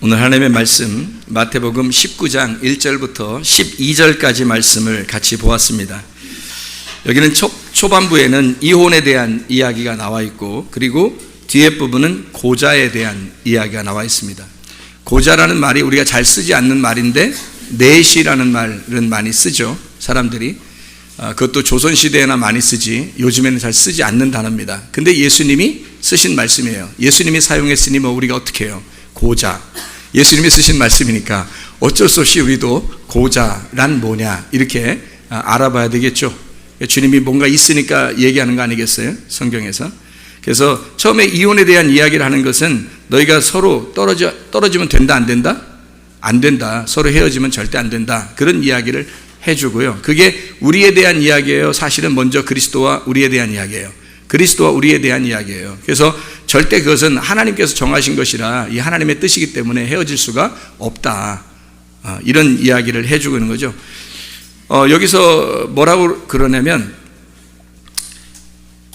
오늘 하나님의 말씀 마태복음 19장 1절부터 12절까지 말씀을 같이 보았습니다. 여기는 초반부에는 이혼에 대한 이야기가 나와 있고, 그리고 뒤에 부분은 고자에 대한 이야기가 나와 있습니다. 고자라는 말이 우리가 잘 쓰지 않는 말인데 넷이라는 말은 많이 쓰죠, 사람들이. 그것도 조선시대에나 많이 쓰지 요즘에는 잘 쓰지 않는 단어입니다. 근데 예수님이 쓰신 말씀이에요. 예수님이 사용했으니 뭐 우리가 어떻게 해요? 고자. 예수님이 쓰신 말씀이니까 어쩔 수 없이 우리도 고자란 뭐냐 이렇게 알아봐야 되겠죠. 주님이 뭔가 있으니까 얘기하는 거 아니겠어요? 성경에서. 그래서 처음에 이혼에 대한 이야기를 하는 것은 너희가 서로 떨어지면 된다 안 된다? 안 된다. 서로 헤어지면 절대 안 된다. 그런 이야기를 해주고요. 그게 우리에 대한 이야기예요? 사실은 먼저 그리스도와 우리에 대한 이야기예요. 그리스도와 우리에 대한 이야기예요. 그래서 절대 그것은 하나님께서 정하신 것이라 이 하나님의 뜻이기 때문에 헤어질 수가 없다. 이런 이야기를 해주고 있는 거죠. 여기서 뭐라고 그러냐면,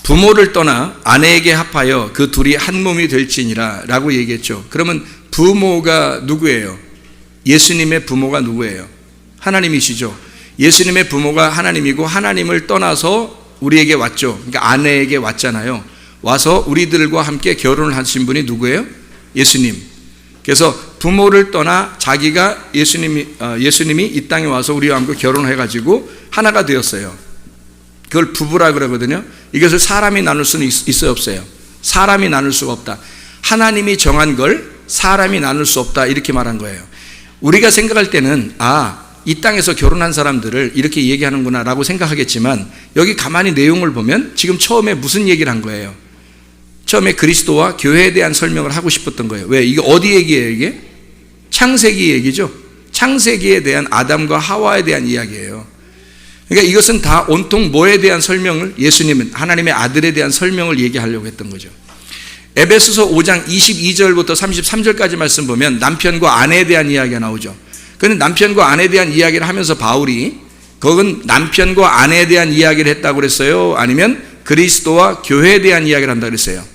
부모를 떠나 아내에게 합하여 그 둘이 한 몸이 될지니라 라고 얘기했죠. 그러면 부모가 누구예요? 예수님의 부모가 누구예요? 하나님이시죠. 예수님의 부모가 하나님이고, 하나님을 떠나서 우리에게 왔죠. 그러니까 아내에게 왔잖아요. 와서 우리들과 함께 결혼을 하신 분이 누구예요? 예수님. 그래서 부모를 떠나 자기가 예수님이 이 땅에 와서 우리와 함께 결혼해가지고 하나가 되었어요. 그걸 부부라 그러거든요. 이것을 사람이 나눌 수는 있어요, 없어요? 사람이 나눌 수가 없다. 하나님이 정한 걸 사람이 나눌 수 없다, 이렇게 말한 거예요. 우리가 생각할 때는 이 땅에서 결혼한 사람들을 이렇게 얘기하는구나 라고 생각하겠지만, 여기 가만히 내용을 보면 지금 처음에 무슨 얘기를 한 거예요? 처음에 그리스도와 교회에 대한 설명을 하고 싶었던 거예요. 왜? 이게 어디 얘기예요? 이게 창세기 얘기죠. 창세기에 대한 아담과 하와에 대한 이야기예요. 그러니까 이것은 다 온통 뭐에 대한 설명을, 예수님은 하나님의 아들에 대한 설명을 얘기하려고 했던 거죠. 에베소서 5장 22절부터 33절까지 말씀 보면 남편과 아내에 대한 이야기가 나오죠. 그런데 남편과 아내에 대한 이야기를 하면서 바울이, 그건 남편과 아내에 대한 이야기를 했다고 그랬어요? 아니면 그리스도와 교회에 대한 이야기를 한다고 그랬어요?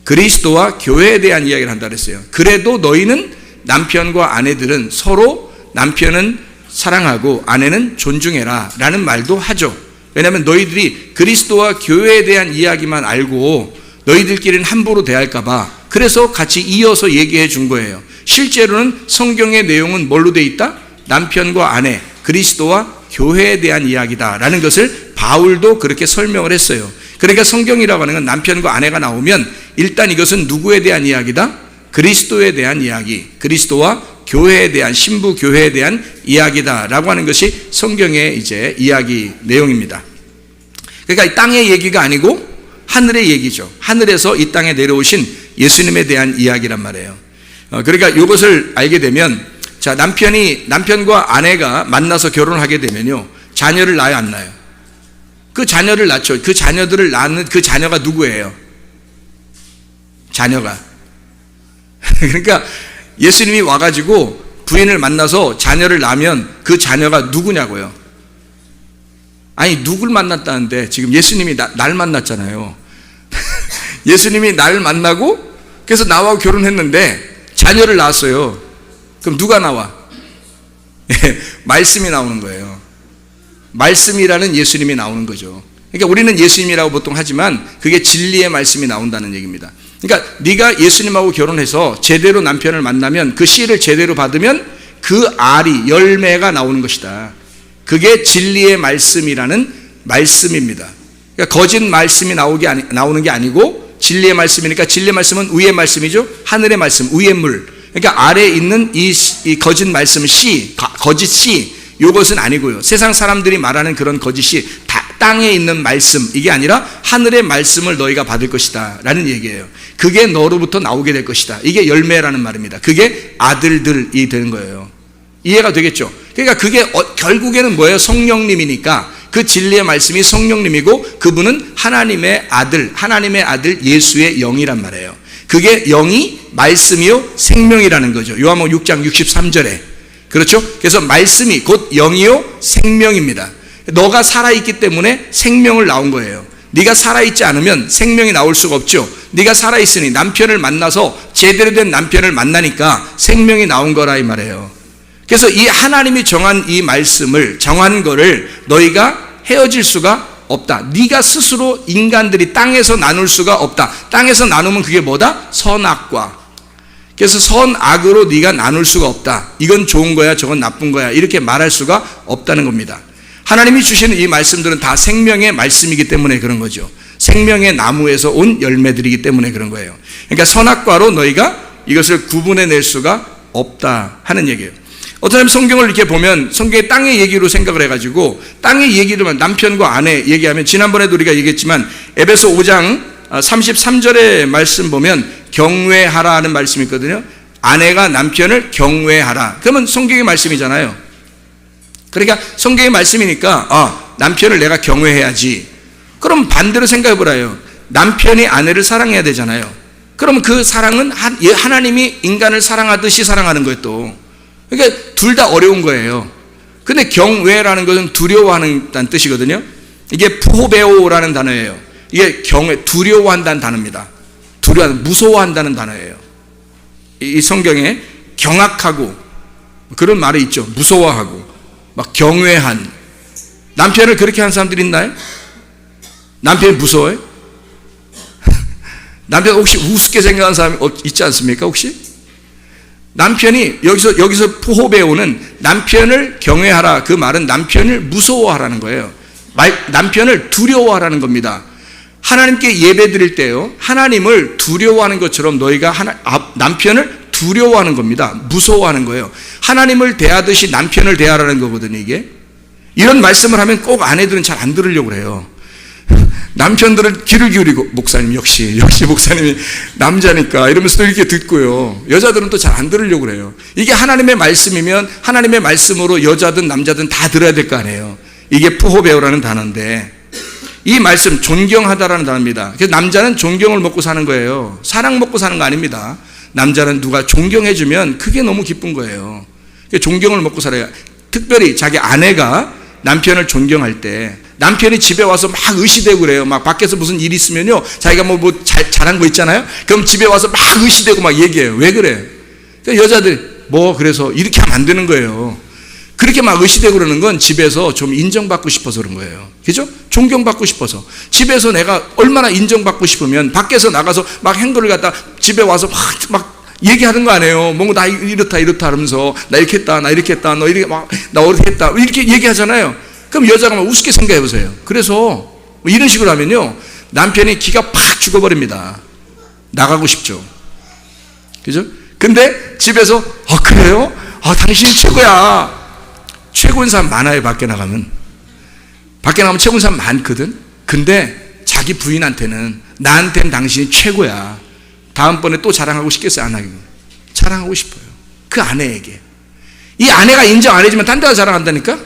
그리스도와 교회에 대한 이야기를 한다고 그랬어요. 그래도 너희는, 남편과 아내들은 서로 남편은 사랑하고 아내는 존중해라 라는 말도 하죠. 왜냐하면 너희들이 그리스도와 교회에 대한 이야기만 알고 너희들끼리는 함부로 대할까 봐, 그래서 같이 이어서 얘기해 준 거예요. 실제로는 성경의 내용은 뭘로 돼 있다? 남편과 아내, 그리스도와 교회에 대한 이야기다 라는 것을 바울도 그렇게 설명을 했어요. 그러니까 성경이라고 하는 건 남편과 아내가 나오면 일단 이것은 누구에 대한 이야기다? 그리스도에 대한 이야기, 그리스도와 교회에 대한, 신부 교회에 대한 이야기다 라고 하는 것이 성경의 이제 이야기 내용입니다. 그러니까 이 땅의 얘기가 아니고 하늘의 얘기죠. 하늘에서 이 땅에 내려오신 예수님에 대한 이야기란 말이에요. 그러니까 이것을 알게 되면, 자, 남편과 아내가 만나서 결혼하게 되면요, 자녀를 낳아요, 안 낳아요? 그 자녀를 낳죠. 그 자녀들을 낳는 그 자녀가 누구예요? 자녀가. 그러니까 예수님이 와가지고 부인을 만나서 자녀를 낳으면 그 자녀가 누구냐고요? 아니, 누굴 만났다는데 지금 예수님이 날 만났잖아요. 예수님이 날 만나고 그래서 나와 결혼했는데 자녀를 낳았어요. 그럼 누가 나와? 말씀이 나오는 거예요. 말씀이라는 예수님이 나오는 거죠. 그러니까 우리는 예수님이라고 보통 하지만 그게 진리의 말씀이 나온다는 얘기입니다. 그러니까 네가 예수님하고 결혼해서 제대로 남편을 만나면, 그 씨를 제대로 받으면 그 알이, 열매가 나오는 것이다. 그게 진리의 말씀이라는 말씀입니다. 그러니까 거짓 말씀이 나오는 게 아니고 진리의 말씀이니까, 진리의 말씀은 위의 말씀이죠. 하늘의 말씀, 위의 물. 그러니까 아래에 있는 이 거짓 말씀, 씨, 거짓 씨, 이것은 아니고요. 세상 사람들이 말하는 그런 거짓이 땅에 있는 말씀, 이게 아니라 하늘의 말씀을 너희가 받을 것이다 라는 얘기예요. 그게 너로부터 나오게 될 것이다. 이게 열매라는 말입니다. 그게 아들들이 되는 거예요. 이해가 되겠죠? 그러니까 그게 결국에는 뭐예요? 성령님이니까 그 진리의 말씀이 성령님이고, 그분은 하나님의 아들 예수의 영이란 말이에요. 그게 영이 말씀이요 생명이라는 거죠. 요한복음 6장 63절에. 그렇죠? 그래서 말씀이 곧 영이요 생명입니다. 너가 살아있기 때문에 생명을 나온 거예요. 네가 살아있지 않으면 생명이 나올 수가 없죠. 네가 살아있으니 남편을 만나서 제대로 된 남편을 만나니까 생명이 나온 거라 이 말이에요. 그래서 이 하나님이 정한 이 말씀을 정한 거를 너희가 헤어질 수가 없다. 네가 스스로 인간들이 땅에서 나눌 수가 없다. 땅에서 나누면 그게 뭐다? 선악과. 그래서 선악으로 네가 나눌 수가 없다. 이건 좋은 거야, 저건 나쁜 거야, 이렇게 말할 수가 없다는 겁니다. 하나님이 주시는 이 말씀들은 다 생명의 말씀이기 때문에 그런 거죠. 생명의 나무에서 온 열매들이기 때문에 그런 거예요. 그러니까 선악과로 너희가 이것을 구분해낼 수가 없다 하는 얘기예요. 어떤 사람 성경을 이렇게 보면 성경의 땅의 얘기로 생각을 해가지고 땅의 얘기로만 남편과 아내 얘기하면, 지난번에도 우리가 얘기했지만 에베소 5장 33절의 말씀 보면 경외하라 하는 말씀이 있거든요. 아내가 남편을 경외하라. 그러면 성경의 말씀이잖아요. 그러니까 성경의 말씀이니까 남편을 내가 경외해야지. 그럼 반대로 생각해 보라요. 남편이 아내를 사랑해야 되잖아요. 그러면 그 사랑은 하나님이 인간을 사랑하듯이 사랑하는 거예요 또. 그러니까 둘 다 어려운 거예요. 근데 경외라는 것은 두려워하는 뜻이거든요. 이게 푸호베오라는 단어예요. 이게 두려워한다는 단어입니다. 무서워한다는 단어예요. 이 성경에 경악하고 그런 말이 있죠. 무서워하고 막 경외한. 남편을 그렇게 하는 사람들이 있나요? 남편이 무서워요? 남편 혹시 우습게 생각하는 사람이 있지 않습니까 혹시? 남편이 여기서 푸호베오는 남편을 경외하라, 그 말은 남편을 무서워하라는 거예요. 남편을 두려워하라는 겁니다. 하나님께 예배 드릴 때요, 하나님을 두려워하는 것처럼 너희가 남편을 두려워하는 겁니다. 무서워하는 거예요. 하나님을 대하듯이 남편을 대하라는 거거든요. 이게 이런 말씀을 하면 꼭 아내들은 잘 안 들으려고 그래요. 남편들은 귀를 기울이고, 목사님 역시 목사님이 남자니까 이러면서 이렇게 듣고요, 여자들은 또 잘 안 들으려고 그래요. 이게 하나님의 말씀이면 하나님의 말씀으로 여자든 남자든 다 들어야 될 거 아니에요. 이게 푸호베오라는 단어인데, 이 말씀 존경하다라는 단어입니다. 그래서 남자는 존경을 먹고 사는 거예요. 사랑 먹고 사는 거 아닙니다. 남자는 누가 존경해주면 그게 너무 기쁜 거예요. 존경을 먹고 살아요. 특별히 자기 아내가 남편을 존경할 때, 남편이 집에 와서 막 의시되고 그래요. 막 밖에서 무슨 일 있으면요, 자기가 잘한 거 있잖아요. 그럼 집에 와서 막 의시되고 막 얘기해요. 왜 그래? 그러니까 여자들 그래서 이렇게 하면 안 되는 거예요. 그렇게 막 의시되고 그러는 건 집에서 좀 인정받고 싶어서 그런 거예요. 그죠? 존경받고 싶어서. 집에서 내가 얼마나 인정받고 싶으면 밖에서 나가서 막 행거를 갖다 집에 와서 막 얘기하는 거 아니에요. 나 이렇다 하면서 나 이렇게 했다, 나 이렇게 했다, 너 이렇게 나 어떻게 했다, 이렇게 얘기하잖아요. 그럼 여자가 막 우습게 생각해 보세요. 그래서 이런 식으로 하면요, 남편이 기가 팍 죽어버립니다. 나가고 싶죠. 그죠? 근데 집에서 그래요? 당신이 최고야. 최고인 사람 많아요. 밖에 나가면 최고인 사람 많거든. 근데 자기 부인한테는 나한테는 당신이 최고야. 다음번에 또 자랑하고 싶겠어요? 안 하고? 자랑하고 싶어요. 그 아내에게. 이 아내가 인정 안 해주면 딴 데가 자랑한다니까?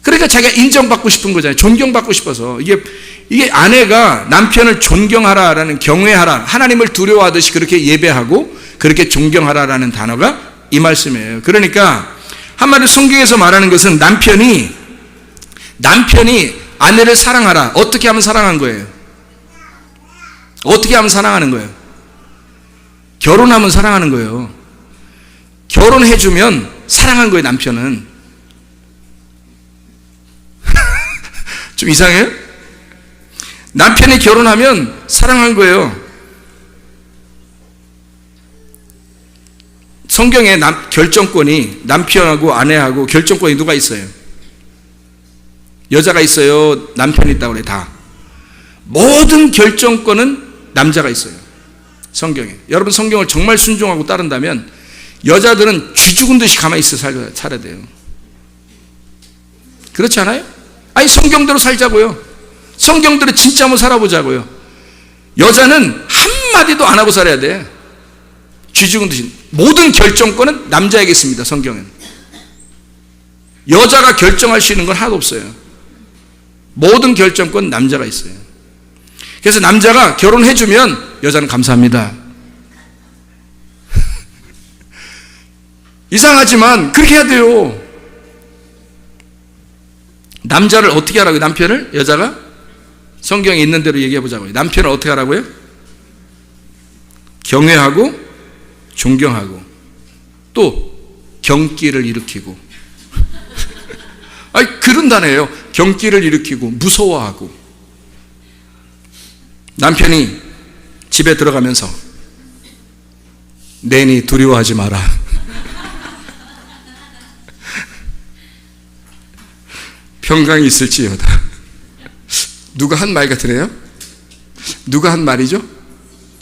그러니까 자기가 인정받고 싶은 거잖아요. 존경받고 싶어서. 이게 아내가 남편을 존경하라라는, 경외하라, 하나님을 두려워하듯이 그렇게 예배하고 그렇게 존경하라라는 단어가 이 말씀이에요. 그러니까 한마디로 성경에서 말하는 것은 남편이 아내를 사랑하라. 어떻게 하면 사랑한 거예요? 어떻게 하면 사랑하는 거예요? 결혼하면 사랑하는 거예요. 결혼해주면 사랑한 거예요. 남편은. 좀 이상해요? 남편이 결혼하면 사랑한 거예요. 성경에 결정권이, 남편하고 아내하고 결정권이 누가 있어요? 여자가 있어요? 남편이 있다고 그래? 다. 모든 결정권은 남자가 있어요. 성경에. 여러분 성경을 정말 순종하고 따른다면 여자들은 쥐 죽은 듯이 가만히 있어 살아야 돼요. 그렇지 않아요? 아니 성경대로 살자고요. 성경대로 진짜 한번 살아보자고요. 여자는 한마디도 안 하고 살아야 돼. 쥐 죽은 듯이. 모든 결정권은 남자에게 있습니다. 성경은. 여자가 결정할 수 있는 건 하나도 없어요. 모든 결정권 남자가 있어요. 그래서 남자가 결혼해주면 여자는 감사합니다. 이상하지만 그렇게 해야 돼요. 남자를 어떻게 하라고요? 남편을? 여자가? 성경에 있는 대로 얘기해 보자고요. 남편을 어떻게 하라고요? 경외하고 존경하고 또 경기를 일으키고 아니 그런다네요. 경기를 일으키고 무서워하고. 남편이 집에 들어가면서 내니 두려워하지 마라. 평강이 있을지어다. 누가 한 말 같으네요? 누가 한 말이죠?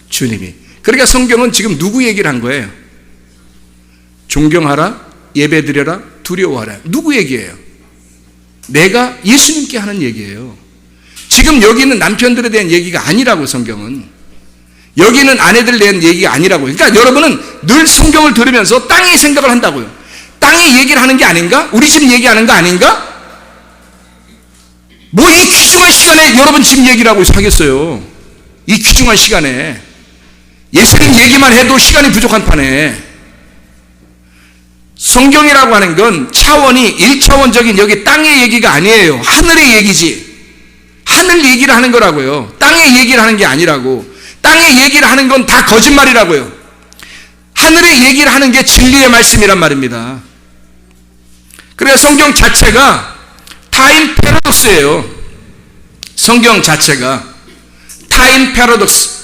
주님이. 그러니까 성경은 지금 누구 얘기를 한 거예요? 존경하라, 예배드려라, 두려워하라. 누구 얘기예요? 내가 예수님께 하는 얘기예요. 지금 여기는 남편들에 대한 얘기가 아니라고. 성경은 여기는 아내들에 대한 얘기가 아니라고. 그러니까 여러분은 늘 성경을 들으면서 땅의 생각을 한다고요. 땅의 얘기를 하는 게 아닌가? 우리 집 얘기하는 거 아닌가? 뭐 이 귀중한 시간에 여러분 집 얘기를 하고 하겠어요. 이 귀중한 시간에 예수님 얘기만 해도 시간이 부족한 판에. 성경이라고 하는 건 차원이 1차원적인 여기 땅의 얘기가 아니에요. 하늘의 얘기지. 하늘 얘기를 하는 거라고요. 땅의 얘기를 하는 게 아니라고. 땅의 얘기를 하는 건 다 거짓말이라고요. 하늘의 얘기를 하는 게 진리의 말씀이란 말입니다. 그래서 성경 자체가 타임 패러독스예요. 성경 자체가 타임 패러독스.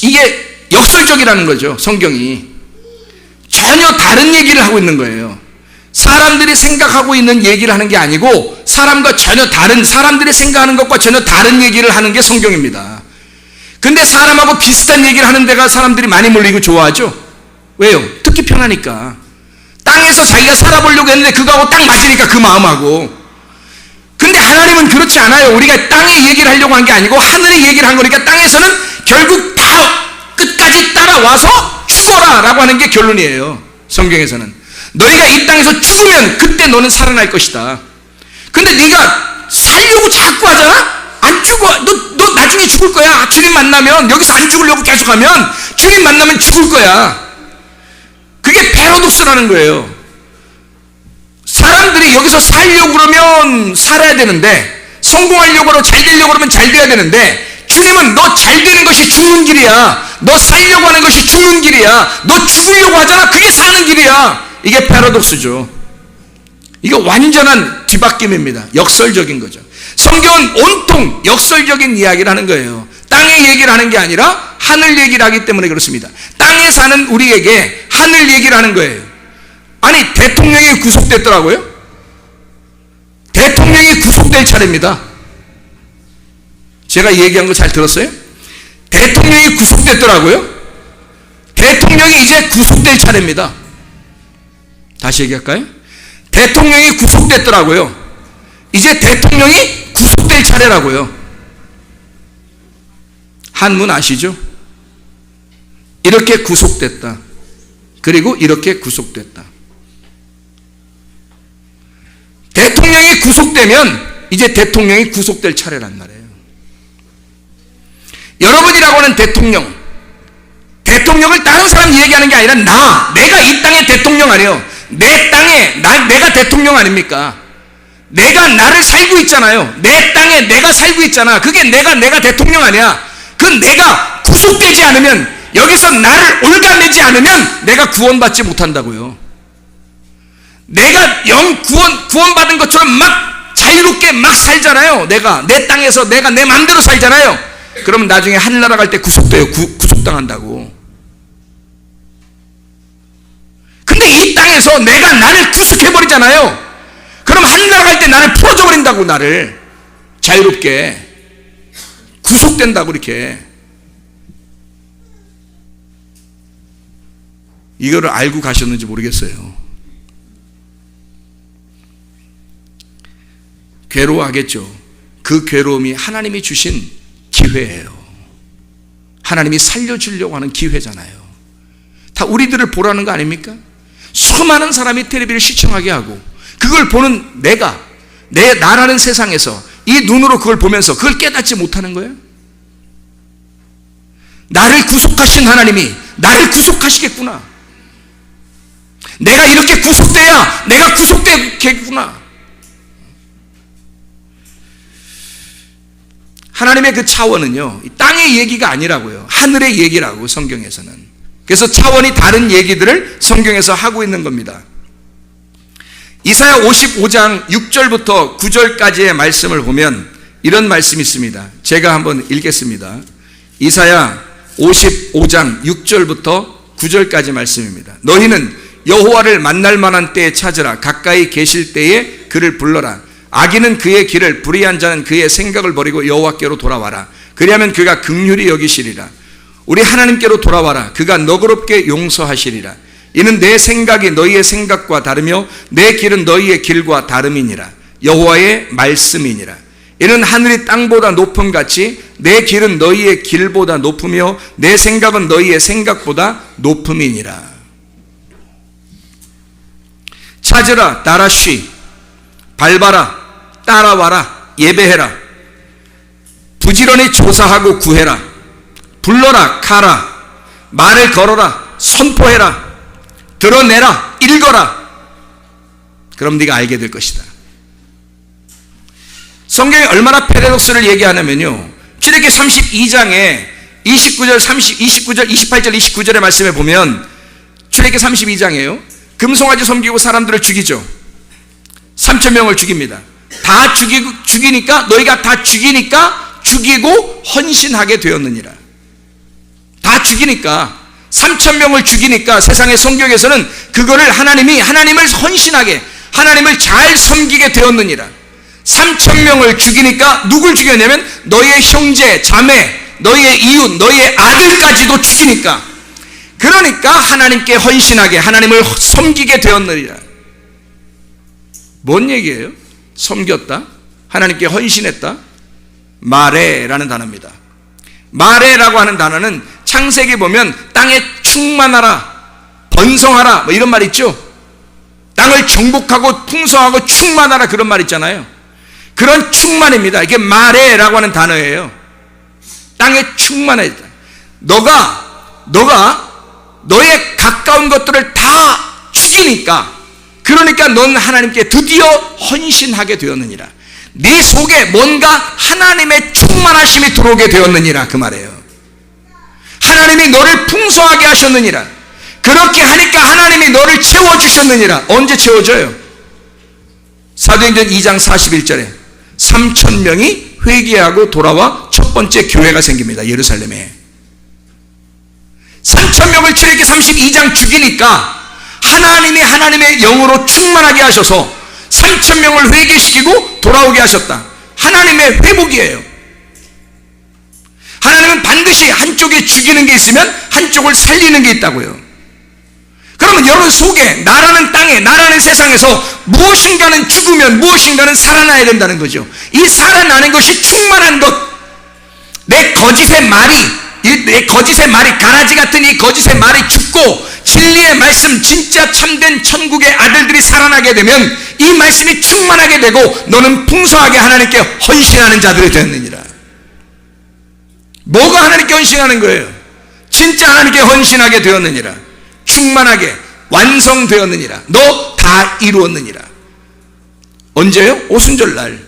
이게 역설적이라는 거죠. 성경이 전혀 다른 얘기를 하고 있는 거예요. 사람들이 생각하고 있는 얘기를 하는 게 아니고 사람과 전혀 다른, 사람들이 생각하는 것과 전혀 다른 얘기를 하는 게 성경입니다. 근데 사람하고 비슷한 얘기를 하는 데가 사람들이 많이 몰리고 좋아하죠. 왜요? 듣기 편하니까. 땅에서 자기가 살아보려고 했는데 그거하고 딱 맞으니까 그 마음하고. 근데 하나님은 그렇지 않아요. 우리가 땅의 얘기를 하려고 한 게 아니고 하늘의 얘기를 한 거니까 땅에서는 결국 다 끝까지 따라와서 죽어라 라고 하는 게 결론이에요. 성경에서는 너희가 이 땅에서 죽으면 그때 너는 살아날 것이다. 근데 네가 살려고 자꾸 하잖아? 안 죽어. 너 나중에 죽을 거야. 주님 만나면. 여기서 안 죽으려고 계속하면 주님 만나면 죽을 거야. 그게 패러독스라는 거예요. 사람들이 여기서 살려고 그러면 살아야 되는데, 성공하려고 그러고 잘 되려고 그러면 잘 돼야 되는데, 주님은 너 잘 되는 것이 죽는 길이야. 너 살려고 하는 것이 죽는 길이야. 너 죽으려고 하잖아. 그게 사는 길이야. 이게 패러독스죠. 이거 완전한 뒤바뀜입니다. 역설적인 거죠. 성경은 온통 역설적인 이야기를 하는 거예요. 땅의 얘기를 하는 게 아니라 하늘 얘기를 하기 때문에 그렇습니다. 땅에 사는 우리에게 하늘 얘기를 하는 거예요. 아니 대통령이 구속됐더라고요. 대통령이 구속될 차례입니다. 제가 얘기한 거 잘 들었어요? 대통령이 구속됐더라고요. 대통령이 이제 구속될 차례입니다. 다시 얘기할까요? 대통령이 구속됐더라고요. 이제 대통령이 구속될 차례라고요. 한문 아시죠? 이렇게 구속됐다. 그리고 이렇게 구속됐다. 대통령이 구속되면 이제 대통령이 구속될 차례란 말이에요. 여러분이라고 하는 대통령을 다른 사람 얘기하는 게 아니라 내가 이 땅의 대통령 아니에요. 내 땅에 내가 대통령 아닙니까? 내가 나를 살고 있잖아요. 내 땅에 내가 살고 있잖아. 그게 내가 대통령 아니야. 그 내가 구속되지 않으면, 여기서 나를 올가매지 않으면 내가 구원받지 못한다고요. 내가 구원받은 것처럼 막 자유롭게 막 살잖아요. 내가 내 땅에서 내가 내 마음대로 살잖아요. 그러면 나중에 하늘나라 갈 때 구속돼요. 구속당한다고. 근데 이 땅에서 내가 나를 구속해버리잖아요. 그럼 하늘나라 갈 때 나를 풀어줘 버린다고. 나를 자유롭게 구속된다고. 이렇게 이거를 알고 가셨는지 모르겠어요. 괴로워하겠죠. 그 괴로움이 하나님이 주신 기회예요. 하나님이 살려주려고 하는 기회잖아요. 다 우리들을 보라는 거 아닙니까? 수많은 사람이 텔레비를 시청하게 하고, 그걸 보는 나라는 세상에서 이 눈으로 그걸 보면서 그걸 깨닫지 못하는 거예요. 나를 구속하신 하나님이 나를 구속하시겠구나. 내가 이렇게 구속돼야 내가 구속되겠구나. 하나님의 그 차원은요, 땅의 얘기가 아니라고요. 하늘의 얘기라고, 성경에서는. 그래서 차원이 다른 얘기들을 성경에서 하고 있는 겁니다. 이사야 55장 6절부터 9절까지의 말씀을 보면 이런 말씀이 있습니다. 제가 한번 읽겠습니다. 이사야 55장 6절부터 9절까지 말씀입니다. 너희는 여호와를 만날 만한 때에 찾으라. 가까이 계실 때에 그를 불러라. 악인은 그의 길을, 불의한 자는 그의 생각을 버리고 여호와께로 돌아와라. 그리하면 그가 긍휼히 여기시리라. 우리 하나님께로 돌아와라. 그가 너그럽게 용서하시리라. 이는 내 생각이 너희의 생각과 다르며 내 길은 너희의 길과 다름이니라. 여호와의 말씀이니라. 이는 하늘이 땅보다 높음같이 내 길은 너희의 길보다 높으며 내 생각은 너희의 생각보다 높음이니라. 찾으라, 따라쉬, 밟아라, 따라와라, 예배해라. 부지런히 조사하고 구해라. 불러라, 가라. 말을 걸어라, 선포해라. 드러내라, 읽어라. 그럼 네가 알게 될 것이다. 성경이 얼마나 패러독스를 얘기하냐면요, 출애굽기 32장에 29절, 28절, 29절의 말씀에 보면, 출애굽기 32장이에요. 금송아지 섬기고 사람들을 죽이죠. 3,000명을 죽입니다. 다 죽이니까, 너희가 다 죽이니까 죽이고 헌신하게 되었느니라. 다 죽이니까, 3,000명을 죽이니까 세상의 성경에서는 그거를 하나님을 헌신하게, 하나님을 잘 섬기게 되었느니라. 3,000명을 죽이니까 누굴 죽였냐면 너희의 형제, 자매, 너희의 이웃, 너희의 아들까지도 죽이니까, 그러니까 하나님께 헌신하게, 하나님을 섬기게 되었느니라. 뭔 얘기예요? 섬겼다? 하나님께 헌신했다? 마레라는 단어입니다. 마레라고 하는 단어는 창세기 보면 땅에 충만하라, 번성하라, 뭐 이런 말 있죠? 땅을 정복하고 풍성하고 충만하라, 그런 말 있잖아요. 그런 충만입니다. 이게 마레라고 하는 단어예요. 땅에 충만하다. 너가 너의 가까운 것들을 다 죽이니까, 그러니까 넌 하나님께 드디어 헌신하게 되었느니라. 네 속에 뭔가 하나님의 충만하심이 들어오게 되었느니라, 그 말이에요. 하나님이 너를 풍성하게 하셨느니라. 그렇게 하니까 하나님이 너를 채워주셨느니라. 언제 채워줘요? 사도행전 2장 41절에 3,000명이 회개하고 돌아와 첫 번째 교회가 생깁니다. 예루살렘에. 3,000명을 출애굽기 32장 죽이니까 하나님이 하나님의 영으로 충만하게 하셔서 3,000명을 회개시키고 돌아오게 하셨다. 하나님의 회복이에요. 하나님은 반드시 한쪽에 죽이는 게 있으면 한쪽을 살리는 게 있다고요. 그러면 여러분 속에, 나라는 땅에, 나라는 세상에서 무엇인가는 죽으면 무엇인가는 살아나야 된다는 거죠. 이 살아나는 것이 충만한 것, 내 거짓의 말이, 가라지 같은 이 거짓의 말이 죽고 진리의 말씀, 진짜 참된 천국의 아들들이 살아나게 되면 이 말씀이 충만하게 되고 너는 풍성하게 하나님께 헌신하는 자들이 되었느니라. 뭐가 하나님께 헌신하는 거예요? 진짜 하나님께 헌신하게 되었느니라. 충만하게 완성되었느니라. 너 다 이루었느니라. 언제요? 오순절날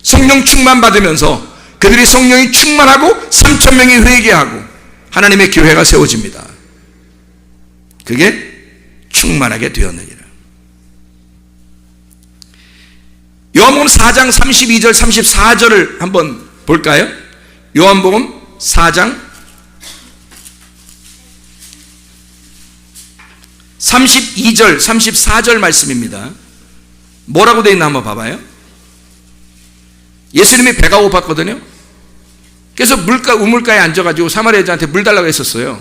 성령 충만 받으면서 그들이 성령이 충만하고 3,000명이 회개하고 하나님의 교회가 세워집니다. 그게 충만하게 되었느니라. 요한복음 4장 32절 34절을 한번 볼까요? 요한복음 4장 32절 34절 말씀입니다. 뭐라고 되어 있나 한번 봐봐요. 예수님이 배가 고팠거든요. 그래서 우물가에 앉아가지고 사마리아 여자한테 물 달라고 했었어요.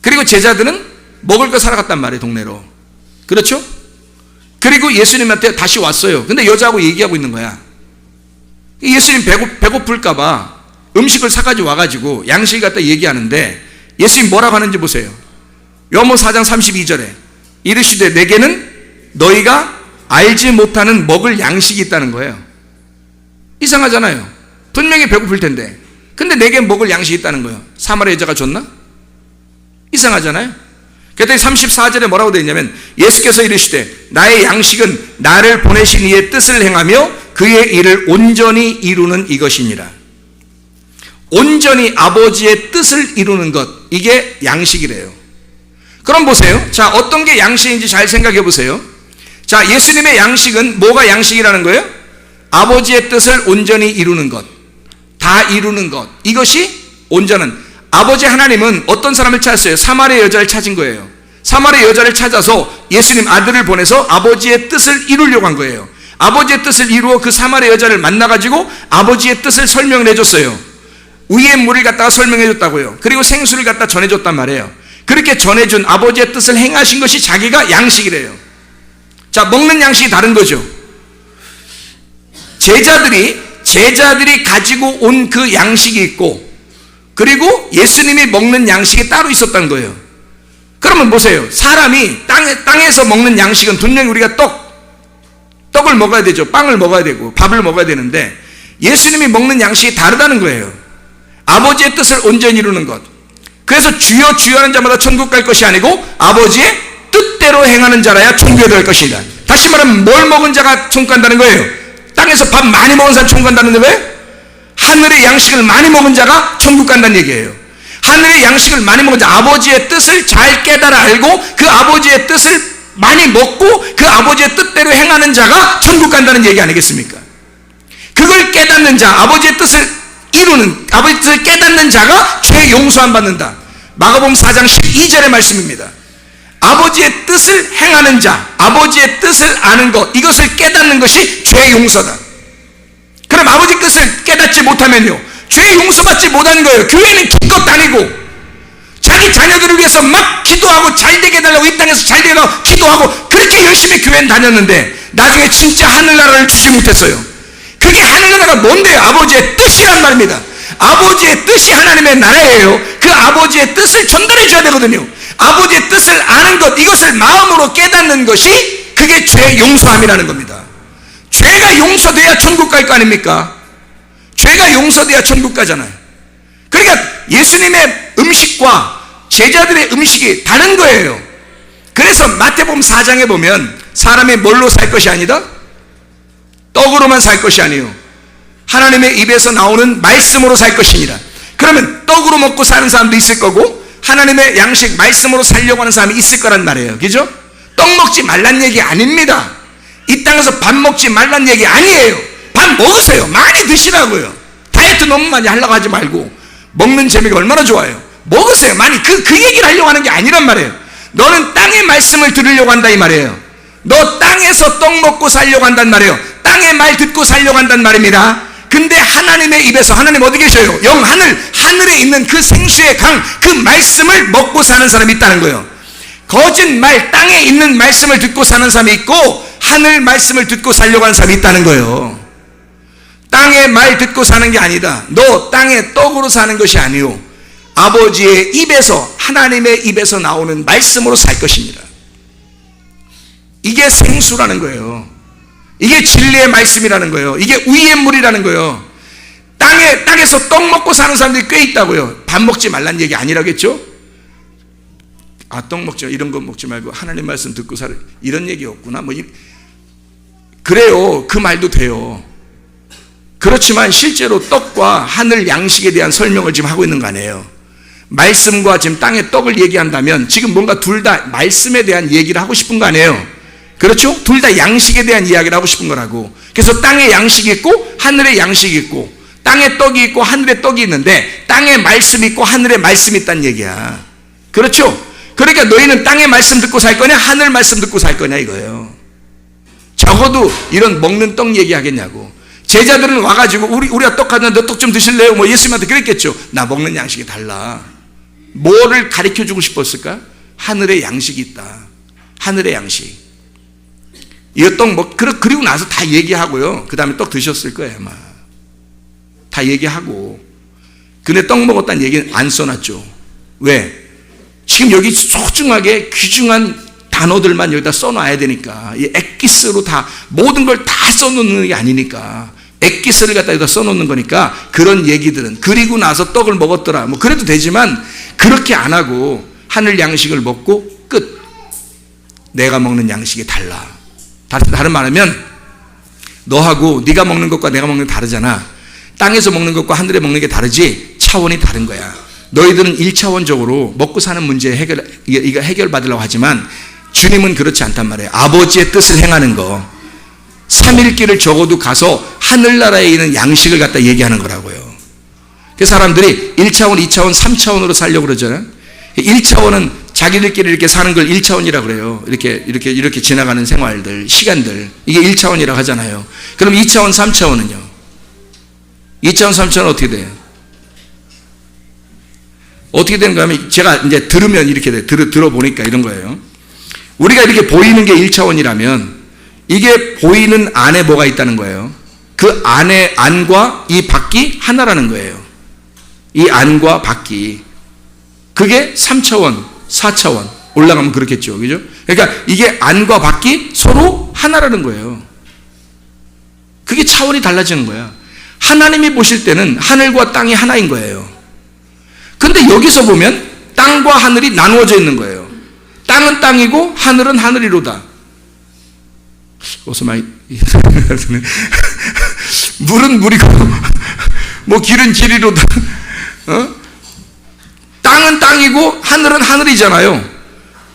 그리고 제자들은 먹을 거 사러 갔단 말이에요, 동네로. 그렇죠? 그리고 예수님한테 다시 왔어요. 근데 여자하고 얘기하고 있는 거야. 예수님 배고플까봐 음식을 사가지고 와가지고 양식을 갖다 얘기하는데 예수님 뭐라고 하는지 보세요. 요한복음 4장 32절에 이르시되 내게는 너희가 알지 못하는 먹을 양식이 있다는 거예요. 이상하잖아요. 분명히 배고플 텐데. 근데 내게 먹을 양식이 있다는 거예요. 사마리아 여자가 줬나? 이상하잖아요. 그랬더니 34절에 뭐라고 되어 있냐면 예수께서 이르시되 나의 양식은 나를 보내신 이의 뜻을 행하며 그의 일을 온전히 이루는 이것이니라. 온전히 아버지의 뜻을 이루는 것, 이게 양식이래요. 그럼 보세요. 자, 어떤 게 양식인지 잘 생각해 보세요. 자, 예수님의 양식은 뭐가 양식이라는 거예요? 아버지의 뜻을 온전히 이루는 것, 다 이루는 것, 이것이 온전한. 아버지 하나님은 어떤 사람을 찾았어요? 사마리아 여자를 찾은 거예요. 사마리아 여자를 찾아서 예수님 아들을 보내서 아버지의 뜻을 이루려고 한 거예요. 아버지의 뜻을 이루어 그 사마리아 여자를 만나가지고 아버지의 뜻을 설명을 해줬어요. 위의 물을 갖다가 설명해줬다고요. 그리고 생수를 갖다 전해줬단 말이에요. 그렇게 전해준 아버지의 뜻을 행하신 것이 자기가 양식이래요. 자, 먹는 양식이 다른 거죠. 제자들이 가지고 온 그 양식이 있고, 그리고 예수님이 먹는 양식이 따로 있었다는 거예요. 그러면 보세요. 사람이 땅에서 먹는 양식은 분명히 우리가 떡을 먹어야 되죠. 빵을 먹어야 되고 밥을 먹어야 되는데, 예수님이 먹는 양식이 다르다는 거예요. 아버지의 뜻을 온전히 이루는 것. 그래서 주여 주여 하는 자마다 천국 갈 것이 아니고 아버지의 뜻대로 행하는 자라야 천국에 들어갈 것이다. 다시 말하면 뭘 먹은 자가 천국 간다는 거예요? 땅에서 밥 많이 먹은 사람 천국 간다는 거예요? 하늘의 양식을 많이 먹은 자가 천국 간다는 얘기예요. 하늘의 양식을 많이 먹은 자, 아버지의 뜻을 잘 깨달아 알고 그 아버지의 뜻을 많이 먹고 그 아버지의 뜻대로 행하는 자가 천국 간다는 얘기 아니겠습니까? 그걸 깨닫는 자, 아버지의 뜻을 이루는, 아버지의 뜻을 깨닫는 자가 죄 용서함 받는다. 마가복음 4장 12절의 말씀입니다. 아버지의 뜻을 행하는 자, 아버지의 뜻을 아는 것, 이것을 깨닫는 것이 죄 용서다. 그럼 아버지 뜻을 깨닫지 못하면요, 죄 용서받지 못하는 거예요. 교회는 기껏 다니고 자기 자녀들을 위해서 막 기도하고 잘 되게 해달라고, 이 땅에서 잘 되게 해달라고 기도하고 그렇게 열심히 교회는 다녔는데 나중에 진짜 하늘나라를 주지 못했어요. 그게 하늘나라가 뭔데요? 아버지의 뜻이란 말입니다. 아버지의 뜻이 하나님의 나라예요. 그 아버지의 뜻을 전달해 줘야 되거든요. 아버지의 뜻을 아는 것, 이것을 마음으로 깨닫는 것이 그게 죄 용서함이라는 겁니다. 죄가 용서돼야 천국 갈 거 아닙니까? 죄가 용서돼야 천국 가잖아요. 그러니까 예수님의 음식과 제자들의 음식이 다른 거예요. 그래서 마태복음 4장에 보면 사람이 뭘로 살 것이 아니다? 떡으로만 살 것이 아니요 하나님의 입에서 나오는 말씀으로 살 것이니라. 그러면 떡으로 먹고 사는 사람도 있을 거고 하나님의 양식 말씀으로 살려고 하는 사람이 있을 거란 말이에요. 그죠? 떡 먹지 말란 얘기 아닙니다. 이 땅에서 밥 먹지 말란 얘기 아니에요. 밥 먹으세요. 많이 드시라고요. 다이어트 너무 많이 하려고 하지 말고 먹는 재미가 얼마나 좋아요. 먹으세요. 많이. 그 얘기를 하려고 하는 게 아니란 말이에요. 너는 땅의 말씀을 들으려고 한다 이 말이에요. 너 땅에서 떡 먹고 살려고 한단 말이에요. 땅의 말 듣고 살려고 한단 말입니다. 근데 하나님의 입에서, 하나님 어디 계셔요? 영 하늘에 있는 그 생수의 강, 그 말씀을 먹고 사는 사람이 있다는 거예요. 거짓말, 땅에 있는 말씀을 듣고 사는 사람이 있고 하늘 말씀을 듣고 살려고 하는 사람이 있다는 거예요. 땅의 말 듣고 사는 게 아니다. 너 땅의 떡으로 사는 것이 아니요 아버지의 입에서, 하나님의 입에서 나오는 말씀으로 살 것입니다. 이게 생수라는 거예요. 이게 진리의 말씀이라는 거예요. 이게 위의 물이라는 거예요. 땅에서 떡 먹고 사는 사람들이 꽤 있다고요. 밥 먹지 말란 얘기 아니라겠죠? 떡 먹지 마, 이런 거 먹지 말고 하나님 말씀 듣고 살아, 이런 얘기 없구나. 그래요. 그 말도 돼요. 그렇지만 실제로 떡과 하늘 양식에 대한 설명을 지금 하고 있는 거 아니에요. 말씀과 지금 땅의 떡을 얘기한다면 지금 뭔가 둘 다 말씀에 대한 얘기를 하고 싶은 거 아니에요. 그렇죠? 둘 다 양식에 대한 이야기를 하고 싶은 거라고. 그래서 땅에 양식이 있고 하늘에 양식이 있고, 땅에 떡이 있고 하늘에 떡이 있는데 땅에 말씀이 있고 하늘에 말씀이 있다는 얘기야. 그렇죠? 그러니까 너희는 땅의 말씀 듣고 살 거냐 하늘 말씀 듣고 살 거냐 이거예요. 적어도 이런 먹는 떡 얘기하겠냐고. 제자들은 와가지고 우리가 떡 하는데 너 떡 좀 드실래요? 예수님한테 그랬겠죠. 나 먹는 양식이 달라. 뭐를 가르쳐주고 싶었을까? 하늘의 양식이 있다. 하늘의 양식. 이거 떡 그리고 나서 다 얘기하고요. 그 다음에 떡 드셨을 거예요 아마. 다 얘기하고. 근데 떡 먹었다는 얘기는 안 써놨죠. 왜? 지금 여기 소중하게 귀중한 단어들만 여기다 써놔야 되니까. 이 엑기스로 다 모든 걸 다 써놓는 게 아니니까. 엑기스를 갖다 여기다 써놓는 거니까 그런 얘기들은, 그리고 나서 떡을 먹었더라 그래도 되지만 그렇게 안 하고 하늘 양식을 먹고 끝. 내가 먹는 양식이 달라. 다른 말하면 너하고 네가 먹는 것과 내가 먹는 게 다르잖아. 땅에서 먹는 것과 하늘에 먹는 게 다르지 차원이 다른 거야. 너희들은 1차원적으로 먹고 사는 문제 이거 해결받으려고 하지만 주님은 그렇지 않단 말이에요. 아버지의 뜻을 행하는 거. 3일 길을 적어도 가서 하늘나라에 있는 양식을 갖다 얘기하는 거라고요. 그 사람들이 1차원, 2차원, 3차원으로 살려고 그러잖아요. 1차원은 자기들끼리 이렇게 사는 걸 1차원이라고 그래요. 이렇게 지나가는 생활들, 시간들. 이게 1차원이라고 하잖아요. 그럼 2차원, 3차원은요? 2차원, 3차원은 어떻게 돼요? 어떻게 되는가 하면 제가 이제 들으면 이렇게 돼. 들어보니까 이런 거예요. 우리가 이렇게 보이는 게 1차원이라면 이게 보이는 안에 뭐가 있다는 거예요. 그 안에 안과 이 밖이 하나라는 거예요. 이 안과 밖이. 그게 3차원, 4차원 올라가면 그렇겠죠. 그죠? 그러니까 이게 안과 밖이 서로 하나라는 거예요. 그게 차원이 달라지는 거야. 하나님이 보실 때는 하늘과 땅이 하나인 거예요. 근데 여기서 보면 땅과 하늘이 나누어져 있는 거예요. 땅은 땅이고 하늘은 하늘이로다. 어서 많이 물은 물이고 뭐 길은 길이로다. 땅은 땅이고 하늘은 하늘이잖아요.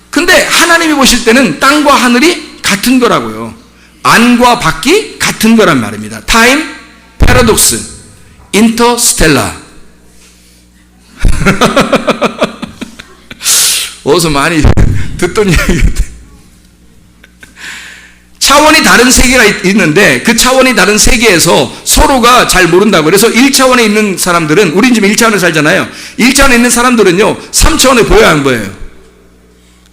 근데 하나님이 보실 때는 땅과 하늘이 같은 거라고요. 안과 밖이 같은 거란 말입니다. 타임 패러독스, 인터스텔라. 어서 많이 듣던 얘기인데 차원이 다른 세계가 있는데 그 차원이 다른 세계에서 서로가 잘 모른다고. 그래서 1차원에 있는 사람들은, 우린 지금 1차원에 살잖아요. 1차원에 있는 사람들은요 3차원에 보여요, 안 보여요?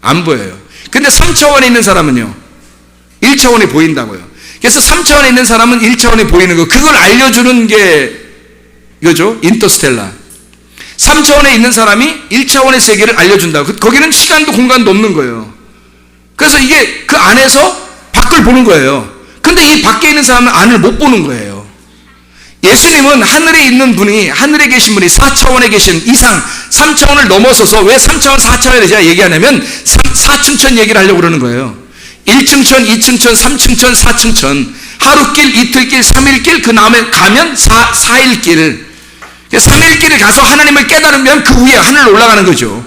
안 보여요. 근데 3차원에 있는 사람은요 1차원에 보인다고요. 그래서 3차원에 있는 사람은 1차원에 보이는 거, 그걸 알려주는 게 이거죠. 인터스텔라. 3차원에 있는 사람이 1차원의 세계를 알려준다고. 거기는 시간도 공간도 없는 거예요. 그래서 이게 그 안에서 밖을 보는 거예요. 근데 이 밖에 있는 사람은 안을 못 보는 거예요. 예수님은 하늘에 있는 분이, 하늘에 계신 분이 4차원에 계신 이상 3차원을 넘어서서, 왜 3차원 4차원에 제가 얘기하냐면 4층천 얘기를 하려고 그러는 거예요. 1층천, 2층천, 3층천, 4층천, 하루길, 이틀길, 3일길, 그 다음에 가면 4일길. 3일길을 가서 하나님을 깨달으면 그 위에 하늘로 올라가는 거죠.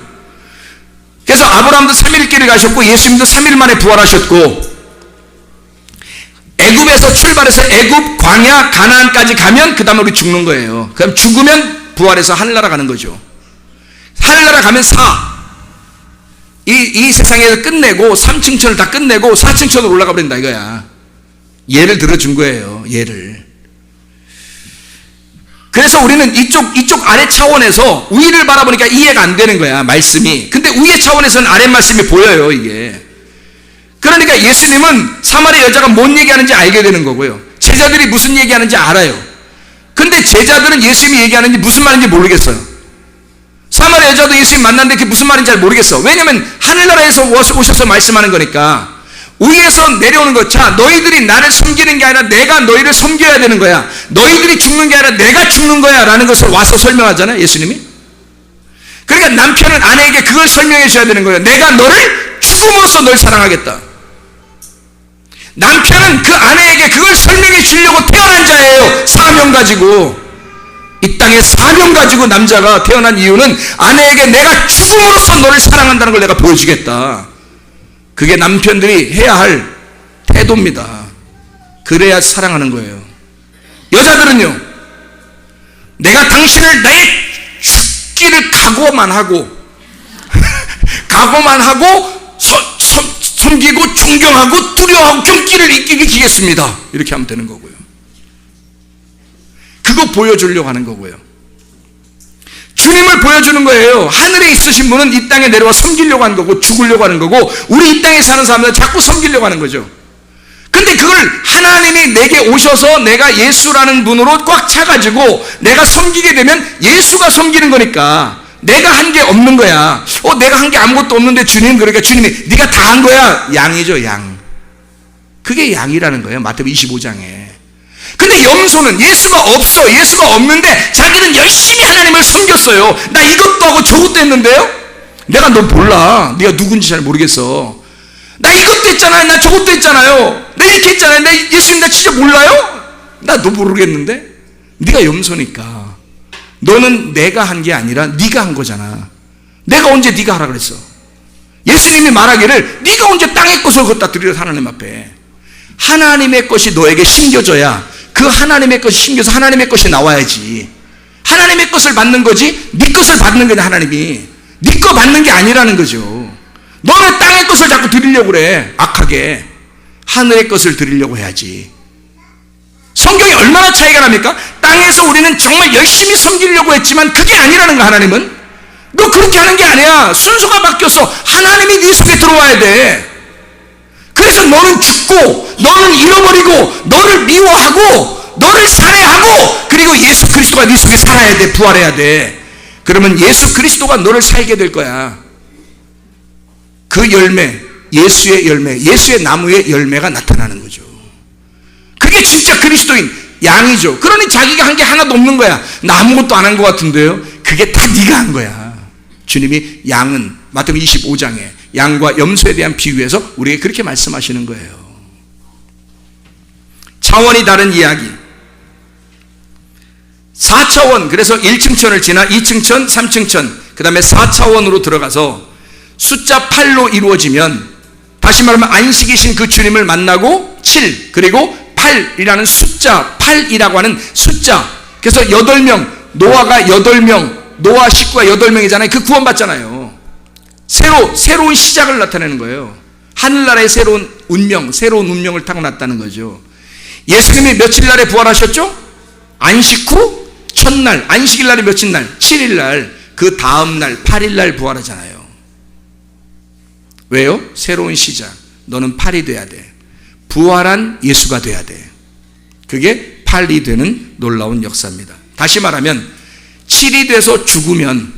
그래서 아브라함도 3일길을 가셨고 예수님도 3일 만에 부활하셨고, 애굽에서 출발해서 애굽, 광야, 가나안까지 가면 그 다음에 우리 죽는 거예요. 그럼 죽으면 부활해서 하늘나라 가는 거죠. 하늘나라 가면 이 세상에서 끝내고 3층천을 다 끝내고 4층천으로 올라가 버린다 이거야. 예를 들어준 거예요. 예를. 그래서 우리는 이쪽 아래 차원에서 위를 바라보니까 이해가 안 되는 거야, 말씀이. 근데 위의 차원에서는 아래 말씀이 보여요, 이게. 그러니까 예수님은 사마리아 여자가 뭔 얘기하는지 알게 되는 거고요. 제자들이 무슨 얘기하는지 알아요. 근데 제자들은 예수님이 얘기하는지 무슨 말인지 모르겠어요. 사마리아 여자도 예수님 만났는데 그게 무슨 말인지 잘 모르겠어. 왜냐면 하늘나라에서 오셔서 말씀하는 거니까. 위에서 내려오는 것. 자, 너희들이 나를 섬기는 게 아니라 내가 너희를 섬겨야 되는 거야. 너희들이 죽는 게 아니라 내가 죽는 거야 라는 것을 와서 설명하잖아요, 예수님이. 그러니까 남편은 아내에게 그걸 설명해 줘야 되는 거예요. 내가 너를 죽음으로써 널 사랑하겠다. 남편은 그 아내에게 그걸 설명해 주려고 태어난 자예요. 사명 가지고. 이 땅에 사명 가지고 남자가 태어난 이유는 아내에게 내가 죽음으로써 너를 사랑한다는 걸 내가 보여주겠다. 그게 남편들이 해야 할 태도입니다. 그래야 사랑하는 거예요. 여자들은요, 내가 당신을 나의 죽기를 각오만 하고 섬기고 존경하고 두려워하고 경기를 이기겠습니다. 이렇게 하면 되는 거고요. 그거 보여주려고 하는 거고요. 주님을 보여주는 거예요. 하늘에 있으신 분은 이 땅에 내려와 섬기려고 하는 거고 죽으려고 하는 거고, 우리 이 땅에 사는 사람들은 자꾸 섬기려고 하는 거죠. 근데 그걸 하나님이 내게 오셔서 내가 예수라는 분으로 꽉 차가지고 내가 섬기게 되면 예수가 섬기는 거니까 내가 한 게 없는 거야. 내가 한 게 아무것도 없는데 주님, 그러니까 주님이 네가 다 한 거야. 양이죠, 양. 그게 양이라는 거예요, 마태복음 25장에. 근데 염소는 예수가 없어. 예수가 없는데 자기는 열심히 하나님을 섬겼어요. 나 이것도 하고 저것도 했는데요? 내가 너 몰라. 네가 누군지 잘 모르겠어. 나 이것도 했잖아요. 나 저것도 했잖아요. 내가 이렇게 했잖아요. 내 예수님 나 진짜 몰라요? 나도 모르겠는데. 네가 염소니까. 너는 내가 한 게 아니라 네가 한 거잖아. 내가 언제 네가 하라 그랬어? 예수님이 말하기를 네가 언제 땅의 것을 갖다 드리려 하나님 앞에. 하나님의 것이 너에게 심겨져야 그 하나님의 것이 심겨서 하나님의 것이 나와야지. 하나님의 것을 받는 거지 네 것을 받는 거냐. 하나님이 네 거 받는 게 아니라는 거죠. 너는 땅의 것을 자꾸 드리려고 그래. 악하게. 하늘의 것을 드리려고 해야지. 성경이 얼마나 차이가 납니까? 땅에서 우리는 정말 열심히 섬기려고 했지만 그게 아니라는 거야. 하나님은 너 그렇게 하는 게 아니야. 순서가 바뀌었어. 하나님이 네 속에 들어와야 돼. 그래서 너는 죽고 너는 잃어버리고 너를 미워하고 너를 살해하고 그리고 예수 그리스도가 네 속에 살아야 돼. 부활해야 돼. 그러면 예수 그리스도가 너를 살게 될 거야. 그 열매, 예수의 열매, 예수의 나무의 열매가 나타나는 거죠. 그게 진짜 그리스도인 양이죠. 그러니 자기가 한 게 하나도 없는 거야. 나 아무것도 안 한 것 같은데요. 그게 다 네가 한 거야. 주님이 양은 마태복음 25장에 양과 염소에 대한 비유에서 우리에게 그렇게 말씀하시는 거예요. 차원이 다른 이야기. 4차원, 그래서 1층 천을 지나 2층 천, 3층 천, 그 다음에 4차원으로 들어가서 숫자 8로 이루어지면, 다시 말하면 안식이신 그 주님을 만나고 7, 그리고 8이라는 숫자, 8이라고 하는 숫자. 그래서 8명, 노아가 8명, 노아 식구가 8명이잖아요. 그 구원받잖아요. 새로운 시작을 나타내는 거예요. 하늘나라의 새로운 운명을 타고났다는 거죠. 예수님이 며칠 날에 부활하셨죠? 안식 후 첫날, 안식일 날이 며칠 날? 7일 날, 그 다음 날 8일 날 부활하잖아요. 왜요? 새로운 시작. 너는 8이 돼야 돼. 부활한 예수가 돼야 돼. 그게 8이 되는 놀라운 역사입니다. 다시 말하면 7이 돼서 죽으면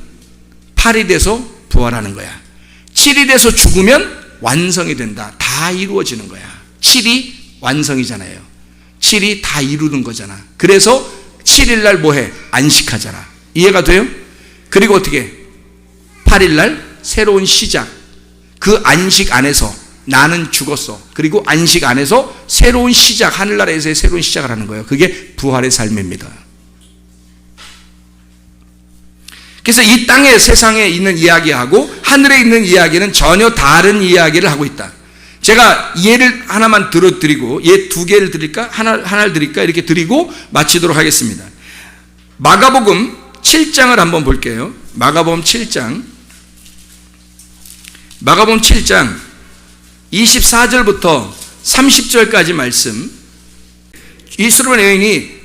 8이 돼서 부활하는 거야. 7이 돼서 죽으면 완성이 된다. 다 이루어지는 거야. 7이 완성이잖아요. 7이 다 이루는 거잖아. 그래서 7일 날 뭐해? 안식하잖아. 이해가 돼요? 그리고 어떻게? 8일 날 새로운 시작. 그 안식 안에서 나는 죽었어. 그리고 안식 안에서 새로운 시작, 하늘나라에서의 새로운 시작을 하는 거예요. 그게 부활의 삶입니다. 그래서 이 땅의 세상에 있는 이야기하고 하늘에 있는 이야기는 전혀 다른 이야기를 하고 있다. 제가 예를 하나만 들어드리고, 예 2개를 드릴까? 하나를 드릴까? 이렇게 드리고 마치도록 하겠습니다. 마가복음 7장을 한번 볼게요. 마가복음 7장 24절부터 30절까지 말씀. 이 수르반 여인이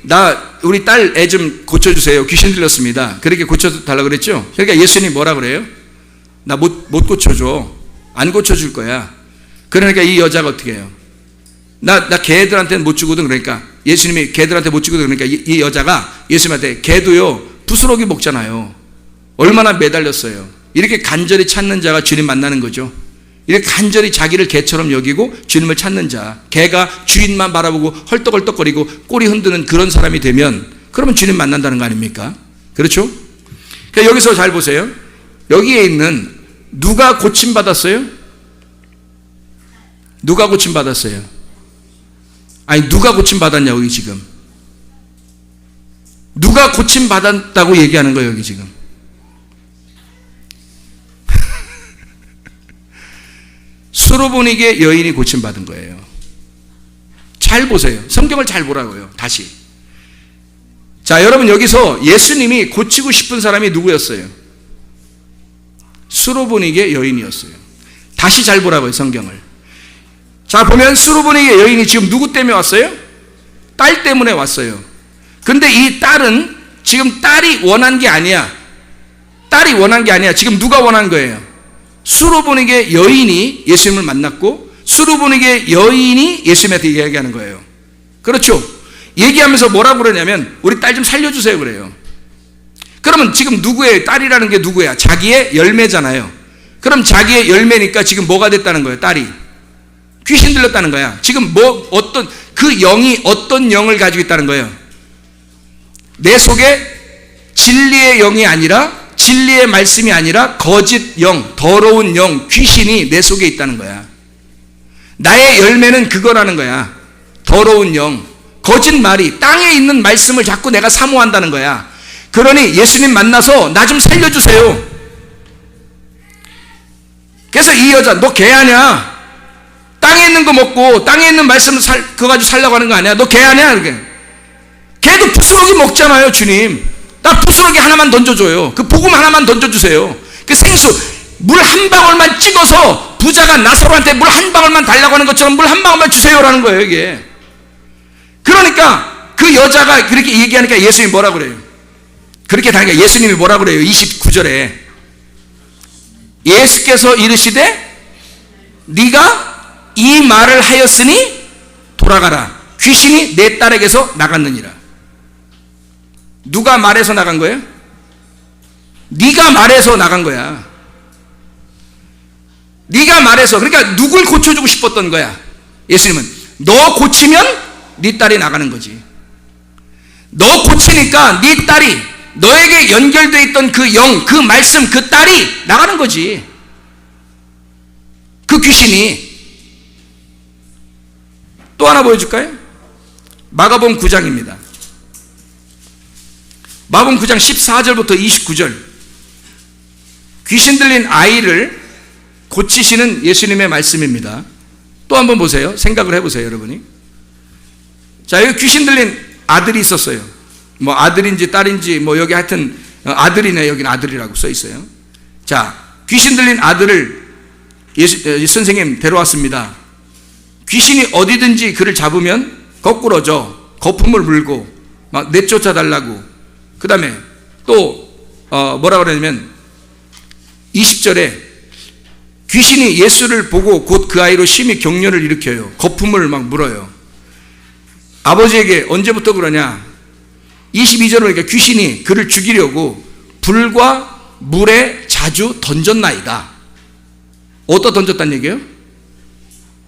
우리 딸 애 좀 고쳐주세요. 귀신 들렸습니다. 그렇게 고쳐달라고 그랬죠. 그러니까 예수님이 뭐라 그래요? 나 못 고쳐줘. 안 고쳐줄 거야. 그러니까 이 여자가 어떻게 해요? 나 개들한테는 못 주거든. 그러니까 예수님이 개들한테 못 주거든. 그러니까 이 여자가 예수님한테, 개도요 부스러기 먹잖아요. 얼마나 매달렸어요. 이렇게 간절히 찾는 자가 주님 만나는 거죠. 이렇게 간절히 자기를 개처럼 여기고 주님을 찾는 자, 개가 주인만 바라보고 헐떡헐떡거리고 꼬리 흔드는 그런 사람이 되면, 그러면 주님 만난다는 거 아닙니까? 그렇죠? 그러니까 여기서 잘 보세요. 여기에 있는 누가 고침받았어요? 누가 고침받았어요? 아니 누가 고침받았냐고. 여기 지금 누가 고침받았다고 얘기하는 거예요. 여기 지금 수로보니게 여인이 고침받은 거예요. 잘 보세요. 성경을 잘 보라고요. 다시. 자, 여러분, 여기서 예수님이 고치고 싶은 사람이 누구였어요? 수로보니게 여인이었어요. 다시 잘 보라고요. 성경을. 자, 보면 수로보니게 여인이 지금 누구 때문에 왔어요? 딸 때문에 왔어요. 근데 이 딸은 지금 딸이 원한 게 아니야. 딸이 원한 게 아니야. 지금 누가 원한 거예요? 수로보니게 여인이 예수님을 만났고, 수로보니게 여인이 예수님한테 이야기하는 거예요. 그렇죠? 얘기하면서 뭐라고 그러냐면, 우리 딸 좀 살려주세요 그래요. 그러면 지금 누구예요? 딸이라는 게 누구야? 자기의 열매잖아요. 그럼 자기의 열매니까 지금 뭐가 됐다는 거예요? 딸이 귀신 들렸다는 거야. 지금 그 영이 어떤 영을 가지고 있다는 거예요? 내 속에 진리의 영이 아니라, 진리의 말씀이 아니라 거짓 영, 더러운 영, 귀신이 내 속에 있다는 거야. 나의 열매는 그거라는 거야. 더러운 영, 거짓말이, 땅에 있는 말씀을 자꾸 내가 사모한다는 거야. 그러니 예수님 만나서 나 좀 살려주세요. 그래서 이 여자, 너 개하냐? 땅에 있는 거 먹고 땅에 있는 말씀을 그거 가지고 살려고 하는 거 아니야? 너 개하냐? 이렇게. 개도 부스러기 먹잖아요. 주님, 나 부스러기 하나만 던져줘요. 그 복음 하나만 던져주세요. 그 생수 물 한 방울만 찍어서 부자가 나사로한테 물 한 방울만 달라고 하는 것처럼 물 한 방울만 주세요라는 거예요, 이게. 그러니까 그 여자가 그렇게 얘기하니까 예수님이 뭐라 그래요? 그렇게 다니까 예수님이 뭐라 그래요? 29절에 예수께서 이르시되 네가 이 말을 하였으니 돌아가라. 귀신이 내 딸에게서 나갔느니라. 누가 말해서 나간 거예요? 네가 말해서 나간 거야. 네가 말해서. 그러니까 누굴 고쳐주고 싶었던 거야? 예수님은 너 고치면 네 딸이 나가는 거지. 너 고치니까 네 딸이, 너에게 연결되어 있던 그 영, 그 말씀, 그 딸이 나가는 거지. 그 귀신이. 또 하나 보여줄까요? 마가복음 9장입니다. 마가복음 9장 14절부터 29절. 귀신 들린 아이를 고치시는 예수님의 말씀입니다. 또 한번 보세요. 생각을 해보세요, 여러분이. 자, 여기 귀신 들린 아들이 있었어요. 뭐 아들인지 딸인지 뭐 여기 하여튼 아들이네. 여기는 아들이라고 써 있어요. 자, 귀신 들린 아들을 선생님 데려왔습니다. 귀신이 어디든지 그를 잡으면 거꾸러져 거품을 물고 막 내쫓아 달라고. 그 다음에 또 뭐라 그러냐면 20절에 귀신이 예수를 보고 곧 그 아이로 심히 격려를 일으켜요. 거품을 막 물어요. 아버지에게 언제부터 그러냐? 22절을 보니까 귀신이 그를 죽이려고 불과 물에 자주 던졌나이다. 어디다 던졌다는 얘기예요?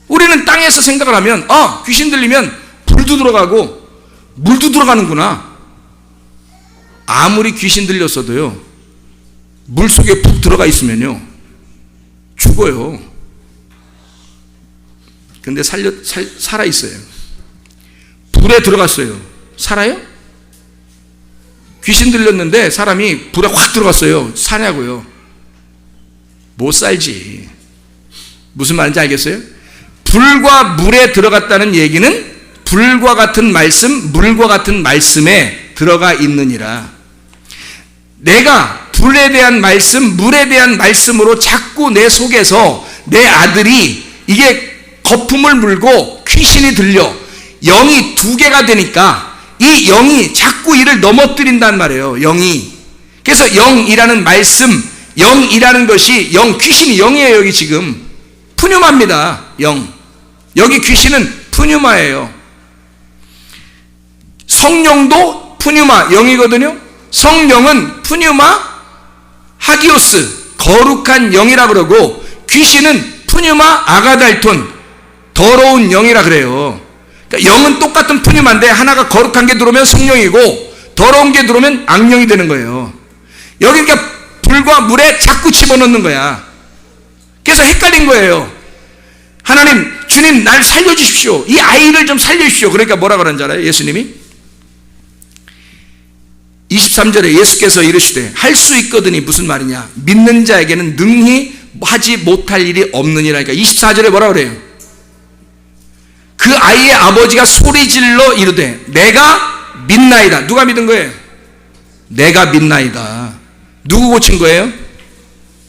우리는 땅에서 생각을 하면 귀신 들리면 불도 들어가고 물도 들어가는구나. 아무리 귀신 들렸어도요, 물 속에 푹 들어가 있으면요 죽어요. 근데 살아 있어요. 불에 들어갔어요. 살아요? 귀신 들렸는데 사람이 불에 확 들어갔어요. 사냐고요? 못 살지. 무슨 말인지 알겠어요? 불과 물에 들어갔다는 얘기는 불과 같은 말씀, 물과 같은 말씀에 들어가 있느니라. 내가 불에 대한 말씀, 물에 대한 말씀으로 자꾸 내 속에서 내 아들이 이게 거품을 물고 귀신이 들려 영이 두 개가 되니까 이 영이 자꾸 이를 넘어뜨린단 말이에요. 영이. 그래서 영이라는 말씀, 영이라는 것이 귀신이 영이에요. 여기 지금 푸뉴마입니다. 영. 여기 귀신은 푸뉴마예요. 성령도 푸뉴마 영이거든요. 성령은 푸뉴마 하기오스, 거룩한 영이라 그러고, 귀신은 푸뉴마 아가달톤, 더러운 영이라 그래요. 그러니까 영은 똑같은 푸뉴마인데 하나가 거룩한 게 들어오면 성령이고 더러운 게 들어오면 악령이 되는 거예요. 여기 그러니까 불과 물에 자꾸 집어넣는 거야. 그래서 헷갈린 거예요. 하나님, 주님 날 살려주십시오. 이 아이를 좀 살려주십시오. 그러니까 뭐라 그러는 줄 알아요? 예수님이 23절에 예수께서 이르시되 할 수 있거든이 무슨 말이냐? 믿는 자에게는 능히 하지 못할 일이 없느니라. 그러니까 24절에 뭐라 그래요? 그 아이의 아버지가 소리질러 이르되 내가 믿나이다. 누가 믿은 거예요? 내가 믿나이다. 누구 고친 거예요?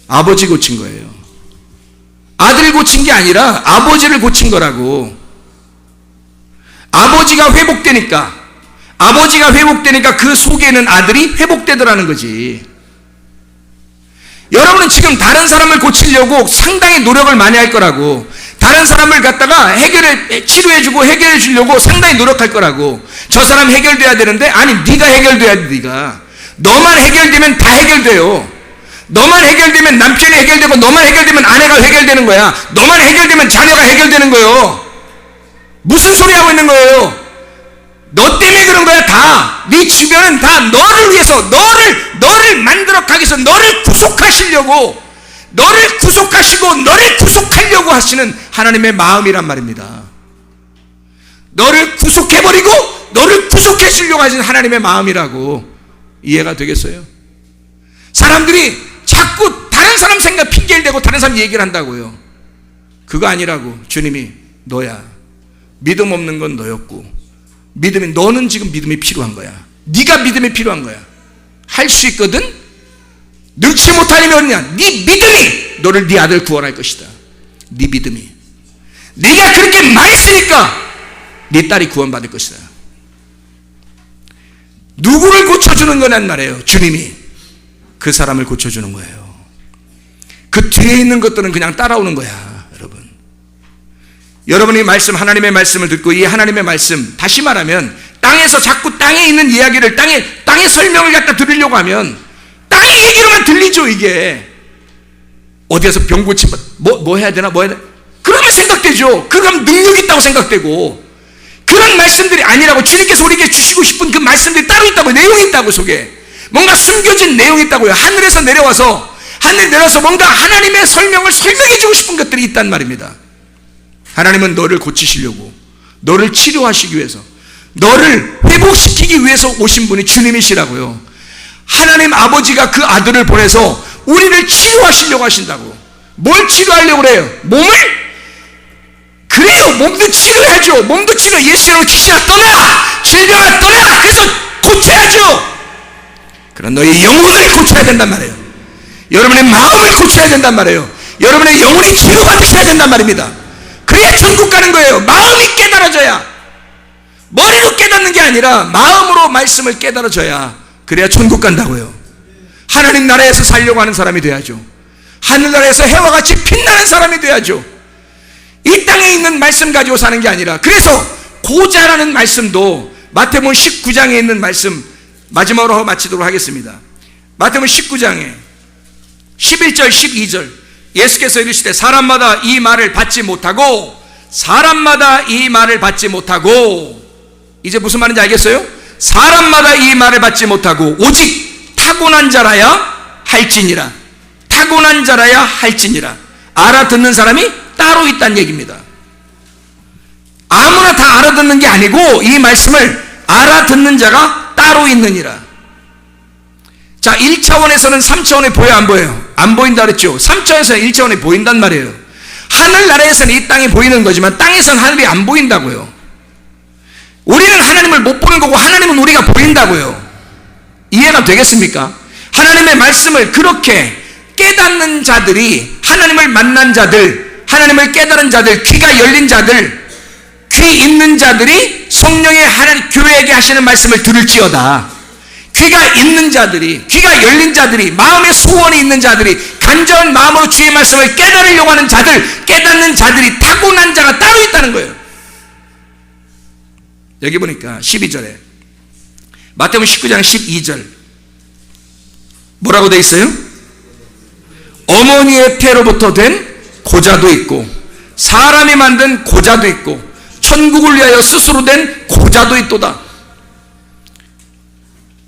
아버지 고친 거예요. 아들 고친 게 아니라 아버지를 고친 거라고. 아버지가 회복되니까 그 속에 있는 아들이 회복되더라는 거지. 여러분은 지금 다른 사람을 고치려고 상당히 노력을 많이 할 거라고. 다른 사람을 갖다가 치료해주고 해결해 주려고 상당히 노력할 거라고. 저 사람 해결돼야 되는데, 아니 네가 해결돼야 돼. 네가 너만 해결되면 다 해결돼요. 너만 해결되면 남편이 해결되고, 너만 해결되면 아내가 해결되는 거야. 너만 해결되면 자녀가 해결되는 거예요. 무슨 소리 하고 있는 거예요? 너 때문에 그런 거야. 다 네 주변은 다 너를 위해서, 너를 만들어 가기 위해서, 너를 구속하시려고, 너를 구속하시고 너를 구속하려고 하시는 하나님의 마음이란 말입니다. 너를 구속해버리고 너를 구속해 주려고 하시는 하나님의 마음이라고. 이해가 되겠어요? 사람들이 자꾸 다른 사람 생각 핑계를 대고 다른 사람 얘기를 한다고요. 그거 아니라고. 주님이 너야. 믿음 없는 건 너였고, 너는 지금 믿음이 필요한 거야. 네가 믿음이 필요한 거야. 할 수 있거든. 능치 못하려면 네 믿음이 너를 네 아들 구원할 것이다. 네 믿음이. 네가 그렇게 말했으니까 네 딸이 구원받을 것이다. 누구를 고쳐주는 거란 말이에요? 주님이. 그 사람을 고쳐주는 거예요. 그 뒤에 있는 것들은 그냥 따라오는 거야. 여러분이 하나님의 말씀을 듣고 이 하나님의 말씀, 다시 말하면 땅에서 자꾸 땅에 있는 이야기를 땅의 설명을 갖다 들으려고 하면 땅의 얘기로만 들리죠. 이게 어디에서 병 고치면 뭐 해야 되나 그러면 생각되죠. 그럼 능력 있다고 생각되고, 그런 말씀들이 아니라고. 주님께서 우리에게 주시고 싶은 그 말씀들이 따로 있다고, 내용이 있다고. 속에 뭔가 숨겨진 내용이 있다고요. 하늘에서 내려와서 뭔가 하나님의 설명을 설명해 주고 싶은 것들이 있단 말입니다. 하나님은 너를 고치시려고, 너를 치료하시기 위해서, 너를 회복시키기 위해서 오신 분이 주님이시라고요. 하나님 아버지가 그 아들을 보내서 우리를 치료하시려고 하신다고. 뭘 치료하려고 그래요? 몸을? 그래요. 몸도 치료해야죠. 몸도 치료. 예수님으로 귀신아 떠나, 질병아 떠나. 그래서 고쳐야죠. 그런 너의 영혼을 고쳐야 된단 말이에요. 여러분의 마음을 고쳐야 된단 말이에요. 여러분의 영혼이 치료받으셔야 된단 말입니다. 그래야 천국 가는 거예요. 마음이 깨달아져야. 머리로 깨닫는 게 아니라 마음으로 말씀을 깨달아져야, 그래야 천국 간다고요. 하나님 나라에서 살려고 하는 사람이 돼야죠. 하늘나라에서 해와 같이 빛나는 사람이 돼야죠. 이 땅에 있는 말씀 가지고 사는 게 아니라. 그래서 고자라는 말씀도 마태복음 19장에 있는 말씀 마지막으로 하고 마치도록 하겠습니다. 마태복음 19장에 11절 12절 예수께서 이르시되 사람마다 이 말을 받지 못하고, 이제 무슨 말인지 알겠어요? 사람마다 이 말을 받지 못하고 오직 타고난 자라야 할지니라. 타고난 자라야 할지니라. 알아듣는 사람이 따로 있다는 얘기입니다. 아무나 다 알아듣는 게 아니고 이 말씀을 알아듣는 자가 따로 있느니라. 자, 1차원에서는 3차원에 보여 안 보여요? 안 보인다 그랬죠. 3차원에서는 1차원에 보인단 말이에요. 하늘나라에서는 이 땅이 보이는 거지만 땅에서는 하늘이 안 보인다고요. 우리는 하나님을 못 보는 거고 하나님은 우리가 보인다고요. 이해가 되겠습니까? 하나님의 말씀을 그렇게 깨닫는 자들이, 하나님을 만난 자들, 하나님을 깨달은 자들, 귀가 열린 자들, 귀 있는 자들이 성령의 하나님 교회에게 하시는 말씀을 들을지어다. 귀가 있는 자들이, 귀가 열린 자들이, 마음의 소원이 있는 자들이, 간절한 마음으로 주의 말씀을 깨달으려고 하는 자들, 깨닫는 자들이 타고난 자가 따로 있다는 거예요. 여기 보니까 12절에 마태복음 19장 12절 뭐라고 돼 있어요? 어머니의 태로부터 된 고자도 있고, 사람이 만든 고자도 있고, 천국을 위하여 스스로 된 고자도 있도다.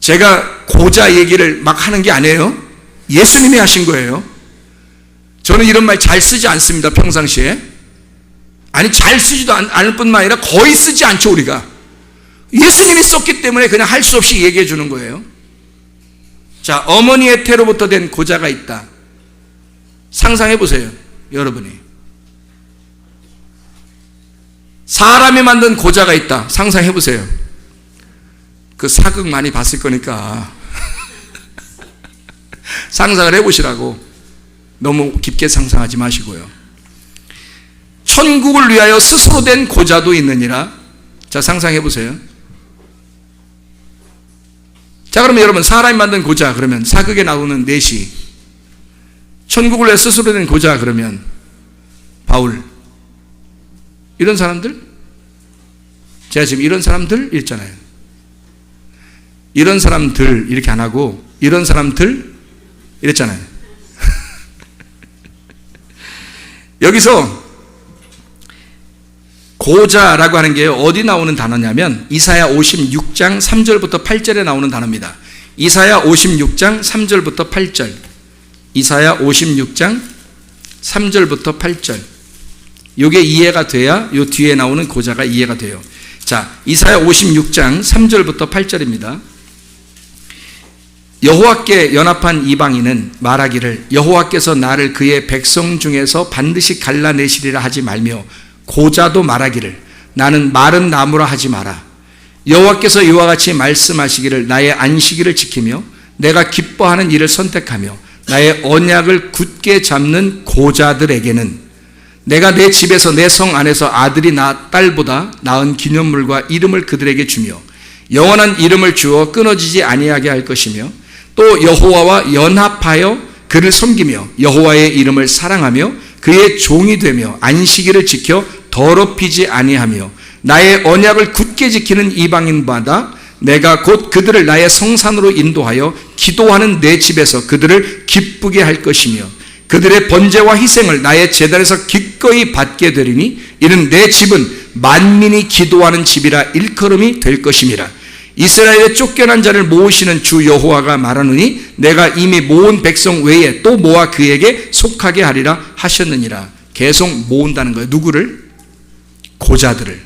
제가 고자 얘기를 막 하는 게 아니에요. 예수님이 하신 거예요. 저는 이런 말 잘 쓰지 않습니다. 평상시에. 아니, 잘 쓰지도 않을 뿐만 아니라 거의 쓰지 않죠. 우리가 예수님이 썼기 때문에 그냥 할 수 없이 얘기해 주는 거예요. 자, 어머니의 태로부터 된 고자가 있다. 상상해 보세요. 여러분이 사람이 만든 고자가 있다. 상상해 보세요. 그 사극 많이 봤을 거니까 상상을 해보시라고. 너무 깊게 상상하지 마시고요. 천국을 위하여 스스로 된 고자도 있느니라. 자, 상상해 보세요. 자, 그러면 여러분, 사람이 만든 고자 그러면 사극에 나오는 내시, 천국을 위해 스스로 된 고자 그러면 바울, 이런 사람들, 제가 지금 이런 사람들 읽잖아요. 이런 사람들 이렇게 안 하고 이런 사람들 이랬잖아요. 여기서 고자라고 하는 게 어디 나오는 단어냐면 이사야 56장 3절부터 8절에 나오는 단어입니다. 이사야 56장 3절부터 8절. 이사야 56장 3절부터 8절. 요게 이해가 돼야 요 뒤에 나오는 고자가 이해가 돼요. 자, 이사야 56장 3절부터 8절입니다. 여호와께 연합한 이방인은 말하기를 여호와께서 나를 그의 백성 중에서 반드시 갈라내시리라 하지 말며, 고자도 말하기를 나는 마른 나무라 하지 마라. 여호와께서 이와 같이 말씀하시기를 나의 안식일을 지키며 내가 기뻐하는 일을 선택하며 나의 언약을 굳게 잡는 고자들에게는 내가 내 집에서 내 성 안에서 아들이나 딸보다 나은 기념물과 이름을 그들에게 주며 영원한 이름을 주어 끊어지지 아니하게 할 것이며, 또 여호와와 연합하여 그를 섬기며 여호와의 이름을 사랑하며 그의 종이 되며 안식일을 지켜 더럽히지 아니하며 나의 언약을 굳게 지키는 이방인마다 내가 곧 그들을 나의 성산으로 인도하여 기도하는 내 집에서 그들을 기쁘게 할 것이며 그들의 번제와 희생을 나의 제단에서 기꺼이 받게 되리니 이는 내 집은 만민이 기도하는 집이라 일컬음이 될 것임이라. 이스라엘의 쫓겨난 자를 모으시는 주 여호와가 말하노니 내가 이미 모은 백성 외에 또 모아 그에게 속하게 하리라 하셨느니라. 계속 모은다는 거예요. 누구를? 고자들을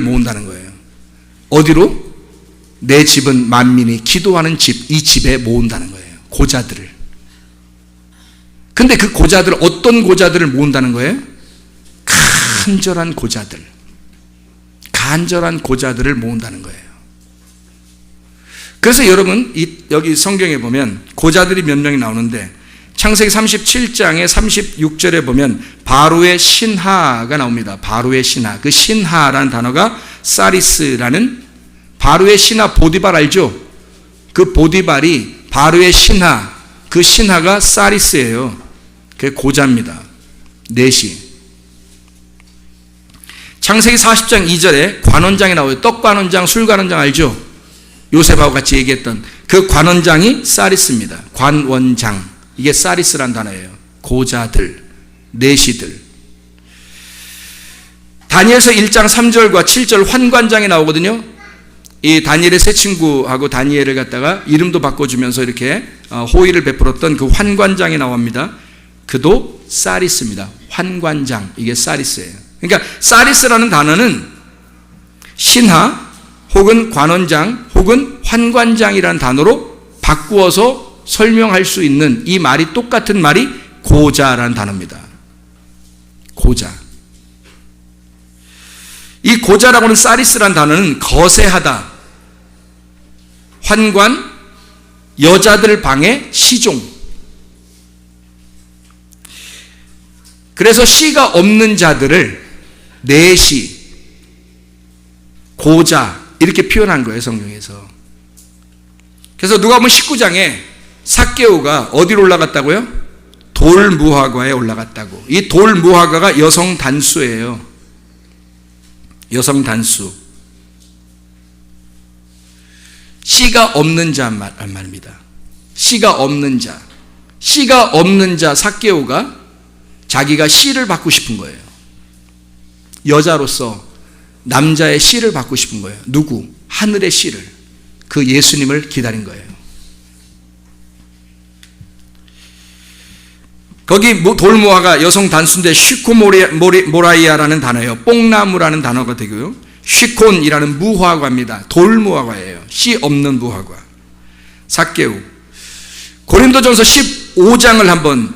모은다는 거예요. 어디로? 내 집은 만민이 기도하는 집, 이 집에 모은다는 거예요. 고자들을. 근데 그 고자들, 어떤 고자들을 모은다는 거예요? 간절한 고자들을 모은다는 거예요. 그래서 여러분, 여기 성경에 보면 고자들이 몇 명이 나오는데 창세기 37장의 36절에 보면 바로의 신하가 나옵니다. 바로의 신하. 그 신하라는 단어가 사리스라는, 바로의 신하 보디발 알죠? 그 보디발이 바로의 신하, 그 신하가 사리스예요. 그게 고자입니다. 넷이. 창세기 40장 2절에 관원장이 나와요. 떡관원장, 술관원장 알죠? 요셉하고 같이 얘기했던 그 관원장이 사리스입니다. 관원장. 이게 사리스란 단어예요. 고자들, 내시들. 다니엘서 1장 3절과 7절 환관장이 나오거든요. 이 다니엘의 세 친구하고 다니엘을 갖다가 이름도 바꿔주면서 이렇게 호의를 베풀었던 그 환관장이 나옵니다. 그도 사리스입니다. 환관장, 이게 사리스예요. 그러니까 사리스라는 단어는 신하 혹은 관원장 혹은 환관장이라는 단어로 바꾸어서 설명할 수 있는, 이 말이 똑같은 말이 고자라는 단어입니다. 고자. 이 고자라고 하는 사리스라는 단어는 거세하다, 환관, 여자들 방의 시종. 그래서 씨가 없는 자들을 내시, 고자 이렇게 표현한 거예요, 성경에서. 그래서 누가복음 19장에 삭개오가 어디로 올라갔다고요? 돌무화과에 올라갔다고. 이 돌무화과가 여성 단수예요. 여성 단수. 씨가 없는 자 말입니다. 씨가 없는 자. 씨가 없는 자 삭개오가 자기가 씨를 받고 싶은 거예요. 여자로서 남자의 씨를 받고 싶은 거예요. 누구? 하늘의 씨를. 그 예수님을 기다린 거예요. 거기 돌무화가 여성 단수인데 쉬코모라이아라는 단어예요. 뽕나무라는 단어가 되고요. 쉬콘이라는 무화과입니다. 돌무화과예요. 씨 없는 무화과. 삭개오. 고린도전서 15장을 한번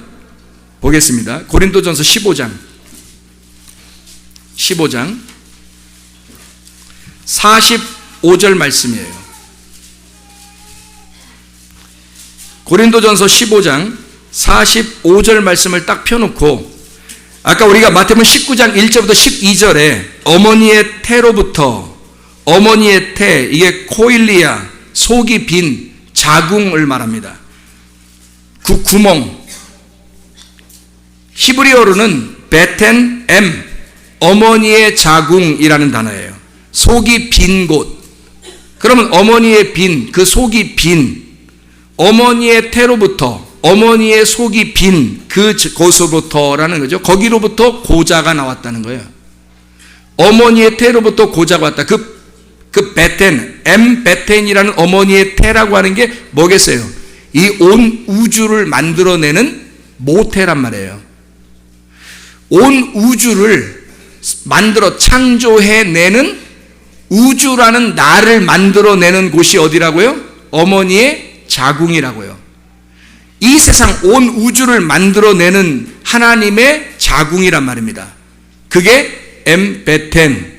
보겠습니다. 고린도전서 15장 45절 말씀이에요. 고린도전서 15장 45절 말씀을 딱 펴놓고, 아까 우리가 마태복음 19장 1절부터 12절에 어머니의 태로부터, 어머니의 태, 이게 코일리아, 속이 빈 자궁을 말합니다. 그 구멍. 히브리어로는 베텐 엠, 어머니의 자궁이라는 단어예요. 속이 빈 곳. 그러면 어머니의 빈, 그 속이 빈, 어머니의 태로부터, 어머니의 속이 빈 그곳으로부터라는 거죠. 거기로부터 고자가 나왔다는 거예요. 어머니의 태로부터 고자가 왔다. 그 베텐, 베텐이라는 어머니의 태라고 하는 게 뭐겠어요? 이 온 우주를 만들어내는 모태란 말이에요. 온 우주를 만들어 창조해내는, 우주라는 나를 만들어내는 곳이 어디라고요? 어머니의 자궁이라고요. 이 세상 온 우주를 만들어내는 하나님의 자궁이란 말입니다. 그게 엠베텐.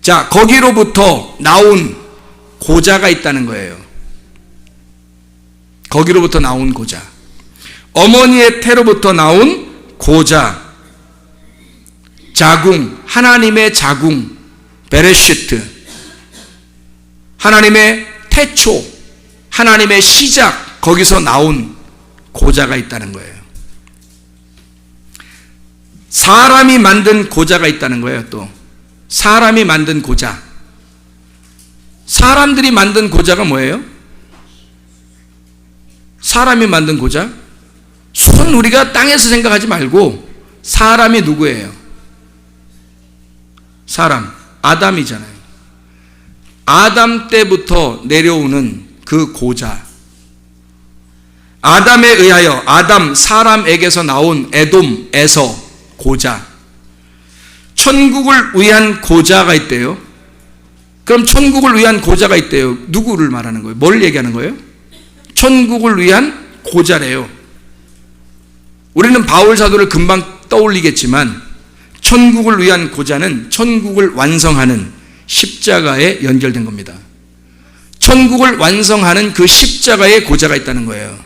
자, 거기로부터 나온 고자가 있다는 거예요. 거기로부터 나온 고자. 어머니의 태로부터 나온 고자. 자궁, 하나님의 자궁, 베레시트. 하나님의 태초, 하나님의 시작, 거기서 나온 고자가 있다는 거예요. 사람이 만든 고자가 있다는 거예요. 또 사람이 만든 고자. 사람들이 만든 고자가 뭐예요? 사람이 만든 고자? 손 우리가 땅에서 생각하지 말고 사람이 누구예요? 사람, 아담이잖아요. 아담 때부터 내려오는 그 고자. 아담에 의하여 아담 사람에게서 나온 에돔에서 고자. 천국을 위한 고자가 있대요. 그럼 천국을 위한 고자가 있대요. 누구를 말하는 거예요? 뭘 얘기하는 거예요? 천국을 위한 고자래요. 우리는 바울 사도를 금방 떠올리겠지만 천국을 위한 고자는 천국을 완성하는 십자가에 연결된 겁니다. 천국을 완성하는 그 십자가에 고자가 있다는 거예요.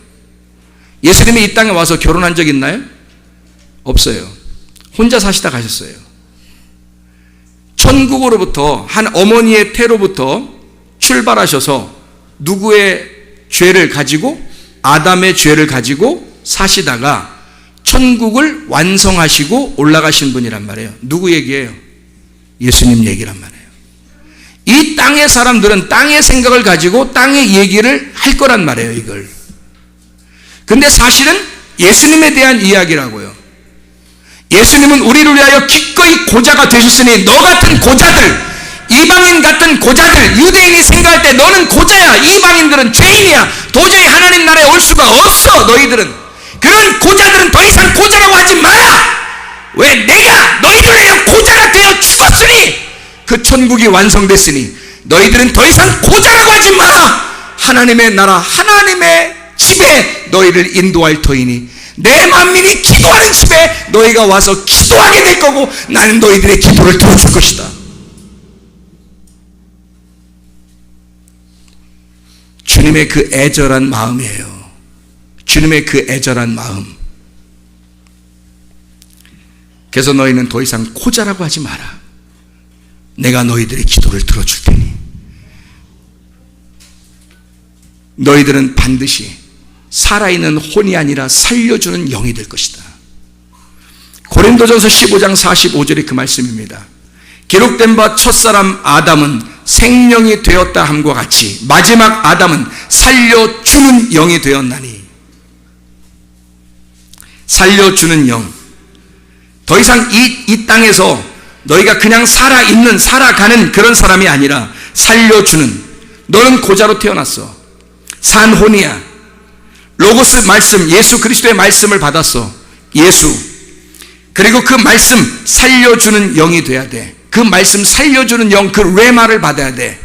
예수님이 이 땅에 와서 결혼한 적 있나요? 없어요. 혼자 사시다 가셨어요. 천국으로부터 한 어머니의 태로부터 출발하셔서 누구의 죄를 가지고, 아담의 죄를 가지고 사시다가 천국을 완성하시고 올라가신 분이란 말이에요. 누구 얘기예요? 예수님 얘기란 말이에요. 이 땅의 사람들은 땅의 생각을 가지고 땅의 얘기를 할 거란 말이에요, 이걸. 근데 사실은 예수님에 대한 이야기라고요. 예수님은 우리를 위하여 기꺼이 고자가 되셨으니 너 같은 고자들, 이방인 같은 고자들, 유대인이 생각할 때 너는 고자야, 이방인들은 죄인이야, 도저히 하나님 나라에 올 수가 없어. 너희들은, 그런 고자들은 더 이상 고자라고 하지 마라. 왜? 내가 너희들 위하여 고자가 되어 죽었으니, 그 천국이 완성됐으니 너희들은 더 이상 고자라고 하지 마라. 하나님의 나라, 하나님의 집에 너희를 인도할 터이니 내 만민이 기도하는 집에 너희가 와서 기도하게 될 거고 나는 너희들의 기도를 들어줄 것이다. 주님의 그 애절한 마음이에요. 주님의 그 애절한 마음. 그래서 너희는 더 이상 고자라고 하지 마라. 내가 너희들의 기도를 들어줄 테니 너희들은 반드시 살아있는 혼이 아니라 살려주는 영이 될 것이다. 고린도전서 15장 45절이 그 말씀입니다. 기록된 바 첫사람 아담은 생명이 되었다 함과 같이 마지막 아담은 살려주는 영이 되었나니. 살려주는 영. 더 이상 이 땅에서 너희가 그냥 살아있는, 살아가는 그런 사람이 아니라 살려주는. 너는 고자로 태어났어. 산 혼이야. 로고스 말씀, 예수 그리스도의 말씀을 받았어. 예수. 그리고 그 말씀 살려주는 영이 돼야 돼. 그 말씀 살려주는 영, 그 레마를 받아야 돼.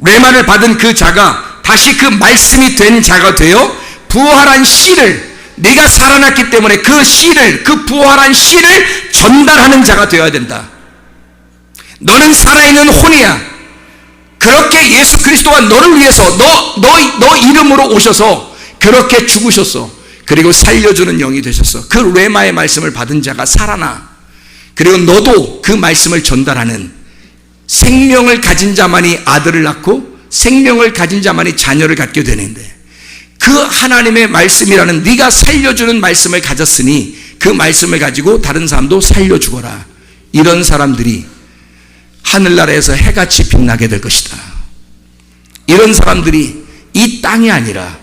레마를 받은 그 자가 다시 그 말씀이 된 자가 되어 부활한 씨를, 네가 살아났기 때문에 그 씨를, 그 부활한 씨를 전달하는 자가 되어야 된다. 너는 살아있는 혼이야. 그렇게 예수 그리스도가 너를 위해서 너 이름으로 오셔서 그렇게 죽으셨어. 그리고 살려주는 영이 되셨어. 그 레마의 말씀을 받은 자가 살아나. 그리고 너도 그 말씀을 전달하는, 생명을 가진 자만이 아들을 낳고 생명을 가진 자만이 자녀를 갖게 되는데, 그 하나님의 말씀이라는 네가 살려주는 말씀을 가졌으니 그 말씀을 가지고 다른 사람도 살려주거라. 이런 사람들이 하늘나라에서 해같이 빛나게 될 것이다. 이런 사람들이 이 땅이 아니라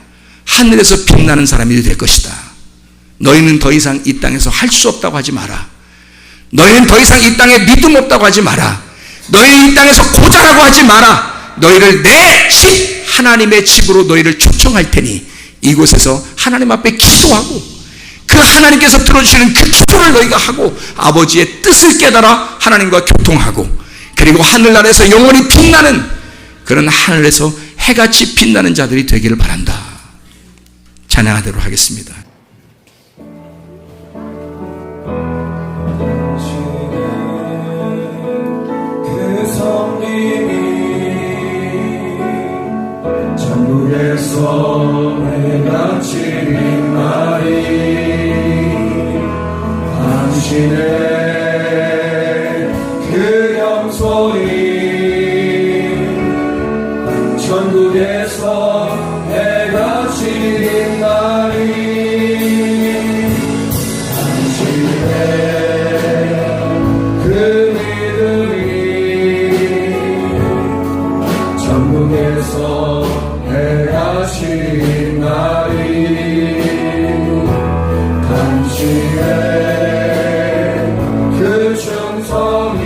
하늘에서 빛나는 사람이 될 것이다. 너희는 더 이상 이 땅에서 할 수 없다고 하지 마라. 너희는 더 이상 이 땅에 믿음 없다고 하지 마라. 너희는 이 땅에서 고자라고 하지 마라. 너희를 내 집, 하나님의 집으로 너희를 초청할 테니 이곳에서 하나님 앞에 기도하고 그 그 하나님께서 들어주시는 그 기도를 너희가 하고 아버지의 뜻을 깨달아 하나님과 교통하고, 그리고 하늘나라에서 영원히 빛나는 그런 하늘에서 해같이 빛나는 자들이 되기를 바란다. 찬양하도록 하겠습니다. 천국에서 해같이 빛나리 당신의 그 영소리 천국에서 해같이 빛나리 당신의 그 믿음이 천국에서 해같이 빛나리 당신의 그 충성이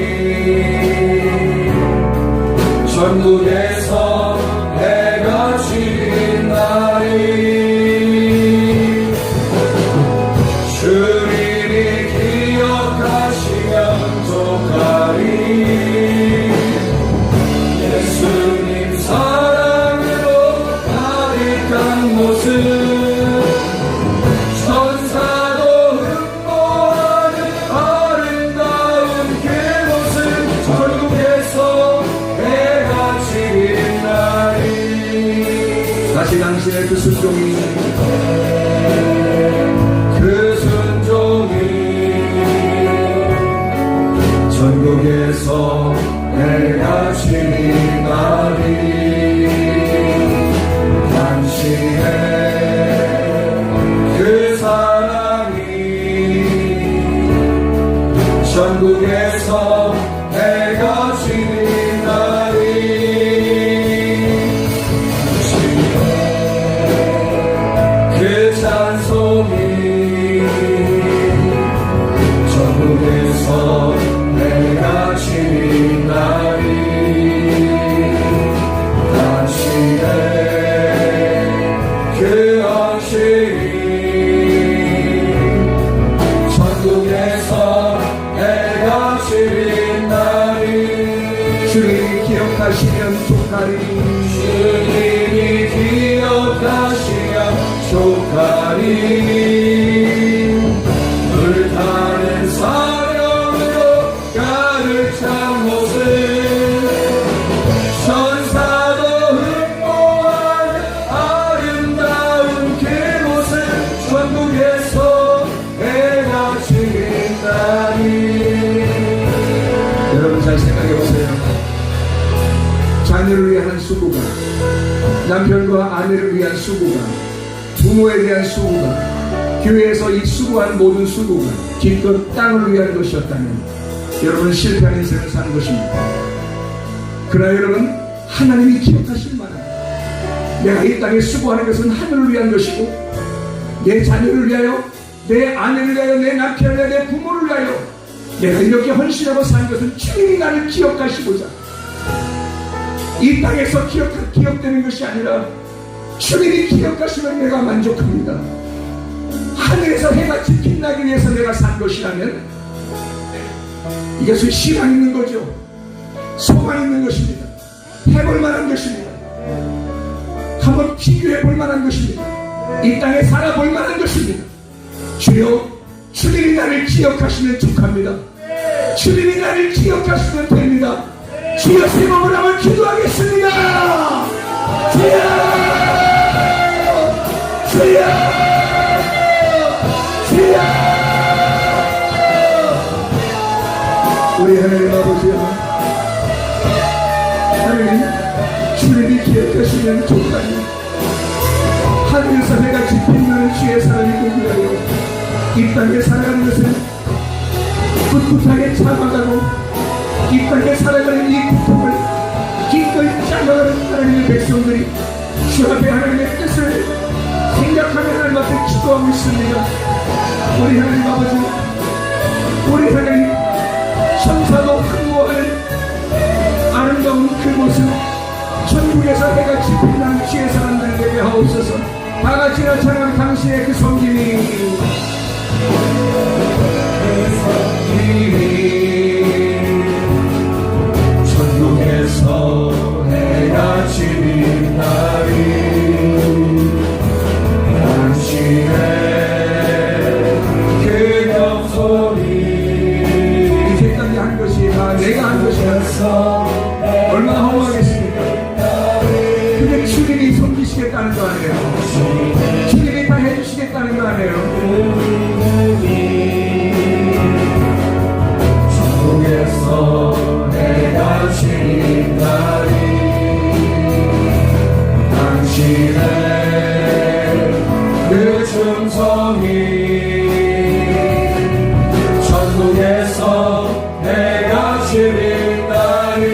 전국에서 해같이 빛나리 주님이 기억하시면 족하리 예수님 사랑으로 가득한 모습 천사도 흠모하는 아름다운 그 모습 전국에서 해같이 빛나리 다시 당신의 그 순종이 전국에서 해같이 빛나리 당신의 그 사랑이 전국에서 해같이 빛나리 당신의 그 찬송이 전국에서 해같이 빛나리 당신의 그 안식이 전국에서 해같이 빛나리 주님이 기억하시면 족하리 주님이 기억하시면 족하리 불타는 사령으로 가득 찬 모습 천사도 흠모하는 아름다운 그 모습 전국에서 해같이 빛나리 여러분 잘 생각해 보세요. 자녀를 위한 수고가, 남편과 아내를 위한 수고가, 부모에 대한 수고가, 교회에서 이 수고한 모든 수고가 기껏 땅을 위한 것이었다면 여러분은 실패한 인생을 사는 것입니다. 그러나 여러분 하나님이 기억하실 만한 내가 이 땅에 수고하는 것은 하늘을 위한 것이고 내 자녀를 위하여, 내 아내를 위하여, 내 남편을 위하여, 내 부모를 위하여 내가 이렇게 헌신하고 산 것은 주님이 나를 기억하시고자 이 땅에서 기억되는 것이 아니라 주님이 기억하시면 내가 만족합니다. 하늘에서 해같이 빛나기 위해서 내가 산 것이라면 이것은 희망 있는 거죠. 소망 있는 것입니다. 해볼 만한 것입니다. 한번 비교해 볼 만한 것입니다. 이 땅에 살아볼 만한 것입니다. 주여, 주님이 나를 기억하시면 족합니다. 주님이 나를 기억하시면 됩니다. 주여 세 몸을 한번 기도하겠습니다. 주여, 주여, 주여. 우리 하나님 아버지여, 하나님 주님이 기억하시면 좋다니 하늘에서 해같이 빛나는 주의 사랑이 되기하여 이 땅에 살아가는 것은 꿋꿋하게 참아가고 이 땅에 살아가는 이 고통을 기꺼이 참아가는 하나님의 백성들이 주 앞에 하나님의 뜻을 생각하며 하나님 앞에 기도하고 있습니다. 우리 하나님 아버지, 우리 하나님 천사도 흠모하는 아름다운 그 모습 천국에서 해같이 빛나는 주의 사람들 되게 하옵소서. 다같이 나타나는 당신의 그 성김이 천국에서 해가 지는 날이 당신의 그 영소리 이제까지 한 것이 다 내가 한 것이라서 얼마나 허무하겠습니까? 근데 주님이 섬기시겠다는 거 아니에요? 주님이 다 해주시겠다는 거 아니에요? 천국에서 내가 지닌 날이 당신의 그 충성이 천국에서 내가 지닌 날이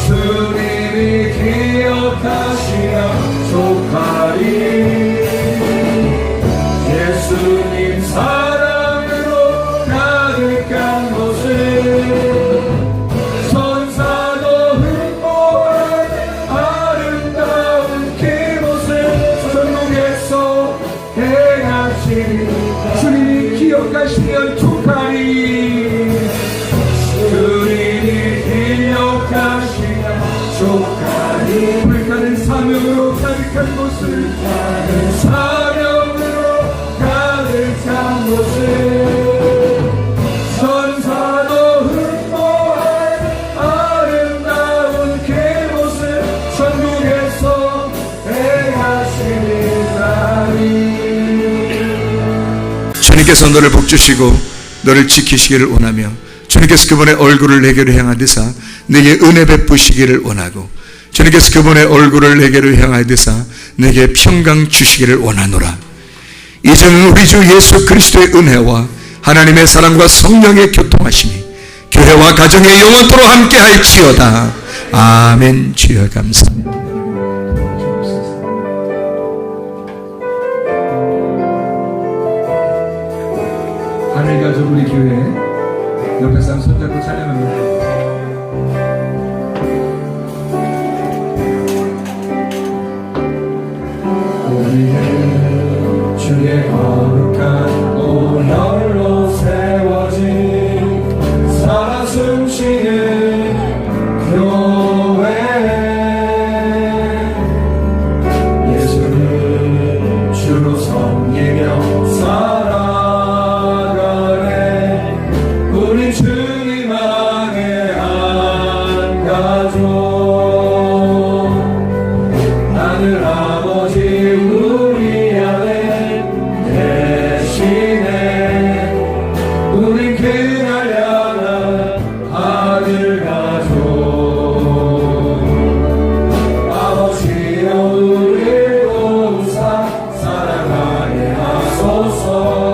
주님이 기억하시며 족하리 예수님 사랑으로 가득한 곳을 천사도 흠모한 아름다운 그곳을 천국에서 행하시니 주님이 기억하시면 족하리 주님이 기억하시면 족하리 불타는 사명으로 가득한 곳을 사명으로 가득한 곳을 천사도 흠모한 아름다운 그곳을 천국에서 행하시는 날이 주님께서 너를 복주시고 너를 지키시기를 원하며 주님께서 그분의 얼굴을 내게로 향하되사 내게 은혜 베푸시기를 원하고 주님께서 그분의 얼굴을 내게로 향하되사 내게 평강 주시기를 원하노라. 이제는 우리 주 예수 그리스도의 은혜와 하나님의 사랑과 성령의 교통하심이 교회와 가정에 영원토록 함께할지어다. 아멘. 주여 감사합니다. 하늘 가족 우리 교회 옆에 사람 손잡고 찬양합니다. 우리는 주의 거룩한 오혈로 세워진 살아 숨쉬는 교회 예수를 주로 섬기며 살아가네 우리 주님 안에 한 가족 하늘 아버지 우리 안에 계시네 우린 그날 향한 아들 가족 아버지여 우리를 도우사 사랑하게 하소서